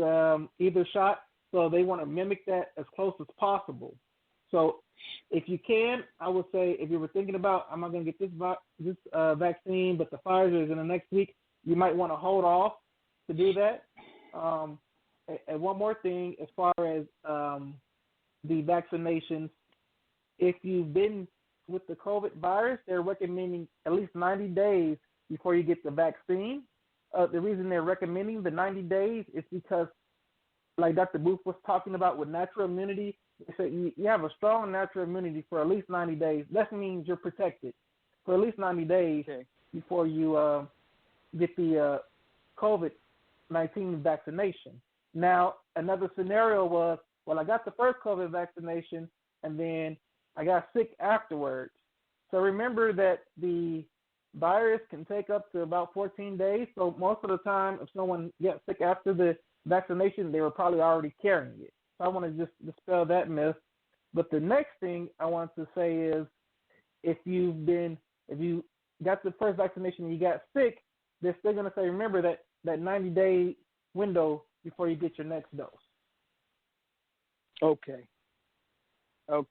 either shot. So they want to mimic that as close as possible. So if you can, I would say, if you were thinking about, I'm not going to get this vaccine, but the Pfizer is in the next week, you might want to hold off to do that. And one more thing, as far as the vaccinations, if you've been with the COVID virus, they're recommending at least 90 days before you get the vaccine. The reason they're recommending the 90 days is because, like Dr. Booth was talking about with natural immunity, they said you have a strong natural immunity for at least 90 days. That means you're protected for at least 90 days before you get the COVID-19 vaccination. Now, another scenario was, well, I got the first COVID vaccination, and then I got sick afterwards. So remember that the virus can take up to about 14 days. So most of the time, if someone gets sick after the vaccination, they were probably already carrying it. So I want to just dispel that myth. But the next thing I want to say is, if you got the first vaccination and you got sick, they're still going to say, remember that 90-day window before you get your next dose. Okay.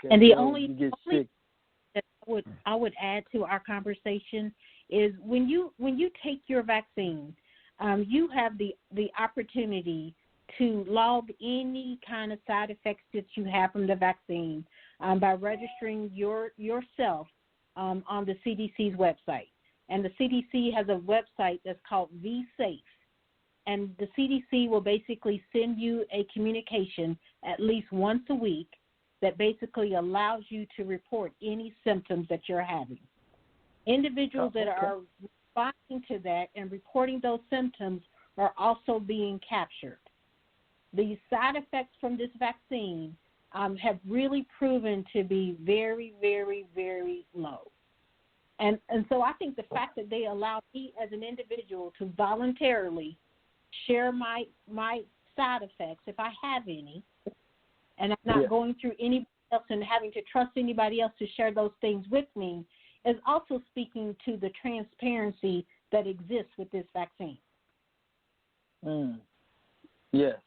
And the only that I would add to our conversation is when you take your vaccine, you have the opportunity to log any kind of side effects that you have from the vaccine by registering yourself on the CDC's website. And the CDC has a website that's called vSafe. And the CDC will basically send you a communication at least once a week that basically allows you to report any symptoms that you're having. Individuals that are responding to that and reporting those symptoms are also being captured. The side effects from this vaccine have really proven to be very, very, very low. And so I think the fact that they allow me as an individual to voluntarily share my side effects, if I have any, and I'm not going through anybody else and having to trust anybody else to share those things with me, is also speaking to the transparency that exists with this vaccine. Yes.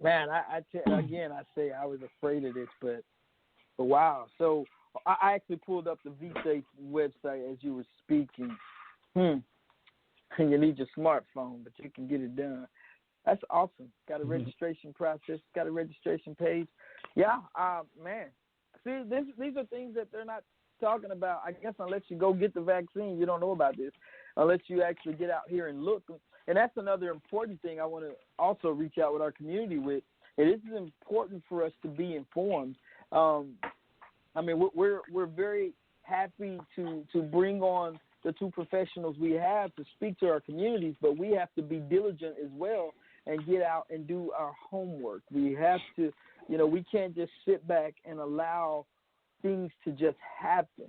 Again, I say I was afraid of this, but wow. So I actually pulled up the vSafe website as you were speaking. You need your smartphone, but you can get it done. That's awesome. Got a registration process, got a registration page. Yeah, man. See, these are things that they're not talking about. I guess unless you go get the vaccine, you don't know about this. Unless you actually get out here and look. And that's another important thing I want to also reach out with our community with. It is important for us to be informed. I mean, we're very happy to bring on the two professionals we have to speak to our communities, but we have to be diligent as well and get out and do our homework. We have to, we can't just sit back and allow things to just happen,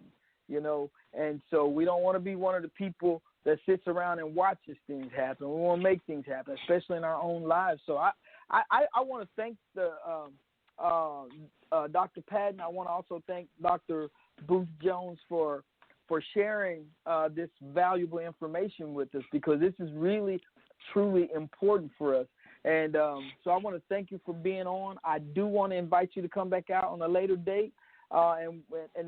and so we don't want to be one of the people that sits around and watches things happen. We want to make things happen, especially in our own lives. So I want to thank the Dr. Patton. I want to also thank Dr. Booth Jones for sharing this valuable information with us, because this is really, truly important for us. And so I want to thank you for being on. I do want to invite you to come back out on a later date. and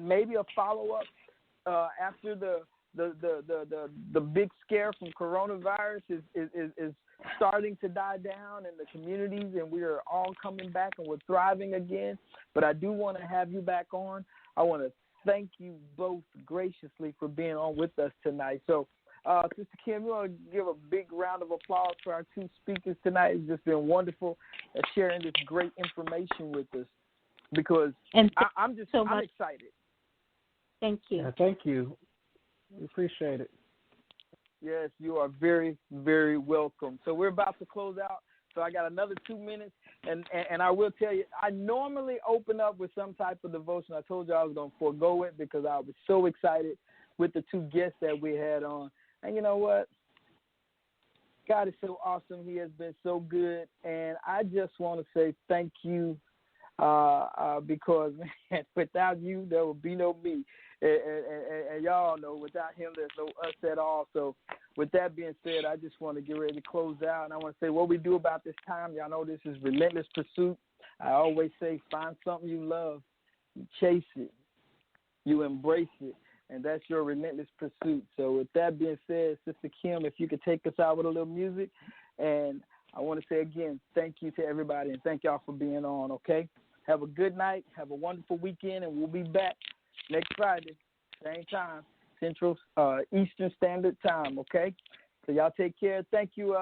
maybe a follow up after the big scare from coronavirus is starting to die down in the communities, and we are all coming back and we're thriving again. But I do want to have you back on. I want to thank you both graciously for being on with us tonight. So, Sister Kim, you want to give a big round of applause for our two speakers tonight. It's just been wonderful sharing this great information with us, because I'm excited. Thank you. Yeah, thank you. We appreciate it. Yes, you are very, very welcome. So we're about to close out. So I got another 2 minutes, and I will tell you, I normally open up with some type of devotion. I told you I was going to forego it because I was so excited with the two guests that we had on. And you know what? God is so awesome. He has been so good. And I just want to say thank you because, man, without you, there will be no me. And y'all know, without him, there's no us at all. So with that being said, I just want to get ready to close out. And I want to say what we do about this time. Y'all know this is Relentless Pursuit. I always say find something you love. You chase it. You embrace it. And that's your relentless pursuit. So with that being said, Sister Kim, if you could take us out with a little music. And I want to say again, thank you to everybody, and thank y'all for being on, okay? Have a good night. Have a wonderful weekend, and we'll be back next Friday, same time, Central Eastern Standard Time, okay? So y'all take care. Thank you,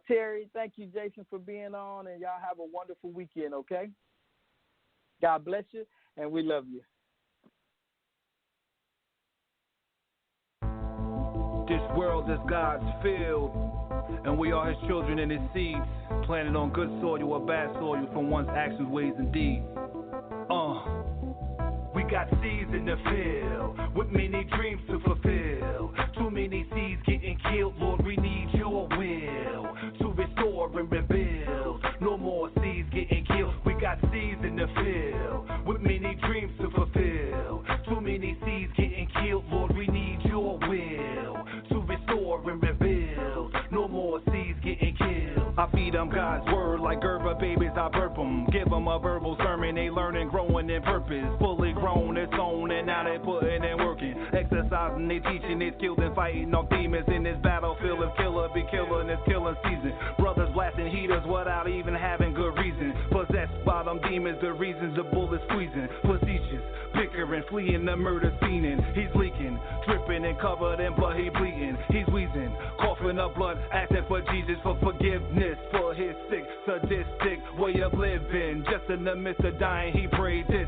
Terry. Thank you, Jason, for being on, and y'all have a wonderful weekend, okay? God bless you, and we love you. This world is God's field, and we are his children and his seeds, planted on good soil or bad soil from one's actions, ways, and deeds. We got seeds in the field, with many dreams to fulfill. Too many seeds getting killed, Lord, we need your will to restore and rebuild. No more seeds getting killed, we got seeds in the field, with many dreams to fulfill. Too many seeds getting killed, Lord, we need your will to restore and rebuild. No more seeds getting killed. I feed them God's word like Gerber babies, I burp them. Give them a verbal sermon, they learning, growing in purpose. Fully grown, it's on, and now they putting and working. Exercising, they teaching, they skilled in fighting off demons in this battlefield. If killer be killer in this killing season. Brothers blasting heaters without even having good reason. Possessed by them demons, the reasons the bullets squeezing. Facetious, bickering, fleeing the murder scene. He's leaking, dripping and covered in blood, he bleeding. He's wheezing, coughing up blood, asking for Jesus for forgiveness for his sick, sadistic way of living. Just in the midst of dying, he prayed this: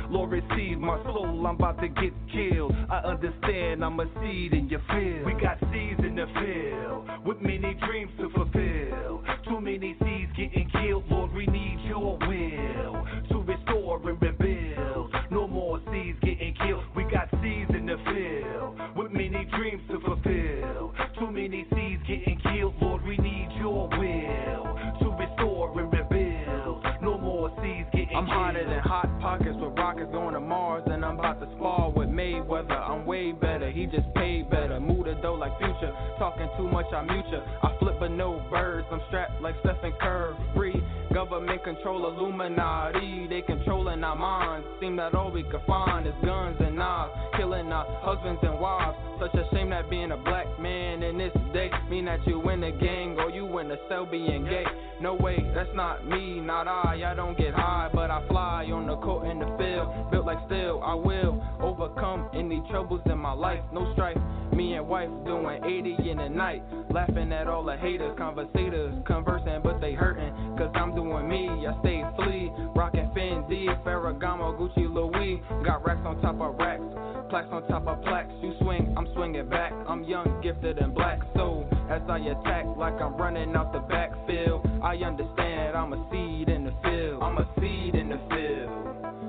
Lord, receive my soul, I'm about to get killed. I understand I'm a seed in your field. We got seeds in the field, with many dreams to fulfill. Too many seeds getting killed, Lord, we need your will to restore and rebuild. No more seeds getting killed, we got seeds in the field, with many dreams to fulfill. Too many seeds getting killed, Lord, we need your will to restore and rebuild. No more seeds getting killed. I'm hotter than hot pockets with rockets going to Mars, and I'm about to spar with Mayweather. I'm way better, he just paid better. Move the dough like Future, talking too much, I mute ya. I flip but no birds, I'm strapped like Stephen Curry. Government control, Illuminati, they controlling our minds. Seem that all we could find is guns and knives, killing our husbands and wives. Such a shame that being a black man in this day mean that you in the gang or you in the cell being gay. No way, that's not me, not I don't get high, but I fly on the court in the field. Built like steel, I will overcome any troubles in my life. No strife, me and wife doing 80 in the night, laughing at all the haters, conversators, conversing but they hurting, cause I'm doing me, I stay flea, rockin' Fendi, Ferragamo, Gucci, Louis, got racks on top of racks, plaques on top of plaques. You swing, I'm swinging back, I'm young, gifted, and black. So as I attack like I'm running out the backfield, I understand I'm a seed in the field. I'm a seed in the field.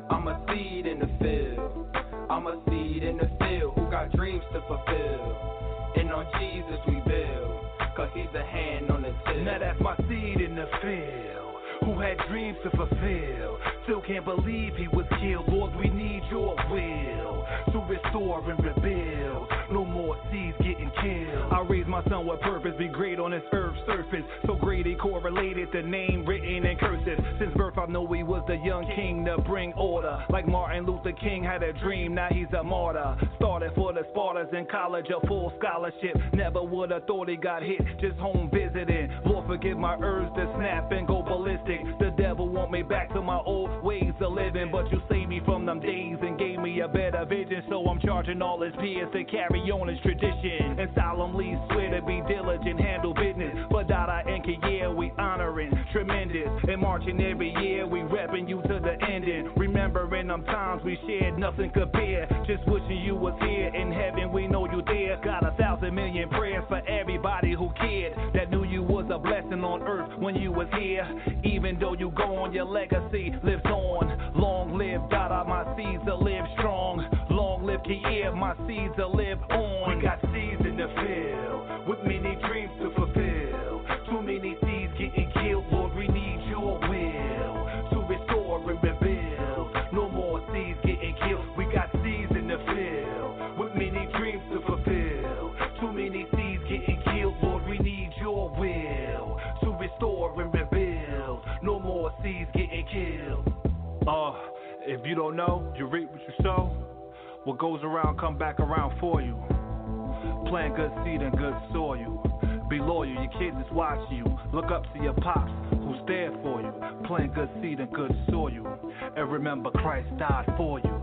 I'm a seed in the field. I'm a seed in the field who got dreams to fulfill. And on Jesus we build, cause he's the hand on the till. Now that's my seed in the field, who had dreams to fulfill. Still can't believe he was killed. Lord, we need your will to restore and rebuild. No more seeds getting killed. I raised my son with purpose, be great on this earth's surface. So great he correlated the name written in cursive. Since birth I know he was the young king to bring order. Like Martin Luther King had a dream, now he's a martyr. Started for the Spartans in college, a full scholarship. Never would have thought he got hit, just home visiting. Lord, forgive my urge to snap and go ballistic. The devil want me back to my old ways of living, but you saved me from them days and gave me a better vision. So I'm charging all his peers to carry on his tradition and solemnly swear to be diligent, handle business. But Dada and Kier, we honoring tremendous and marching every year. We repping you to the ending. Remembering them times we shared, nothing compared. Just wishing you was here in heaven. We know you there. Got 1,000 million prayers for everybody who cared, that knew you was a blessing on earth when you was here. Even though you gone, your legacy lives on. Long live Dada, my seeds will live strong. Long live Kier, my seeds will live on. We got seeds in the field with many dreams to fulfill. Too many seeds getting killed, Lord, we need your will to restore and rebuild. No more seeds getting killed. We got seeds in the field with many dreams to fulfill. Too many seeds getting killed, Lord, we need your will to restore and rebuild. No more seeds getting killed. If you don't know, you reap what you sow. What goes around come back around for you. Plant good seed in good soil. Be loyal, your kids is watching you. Look up to your pops who's there for you. Plant good seed in good soil. And remember Christ died for you.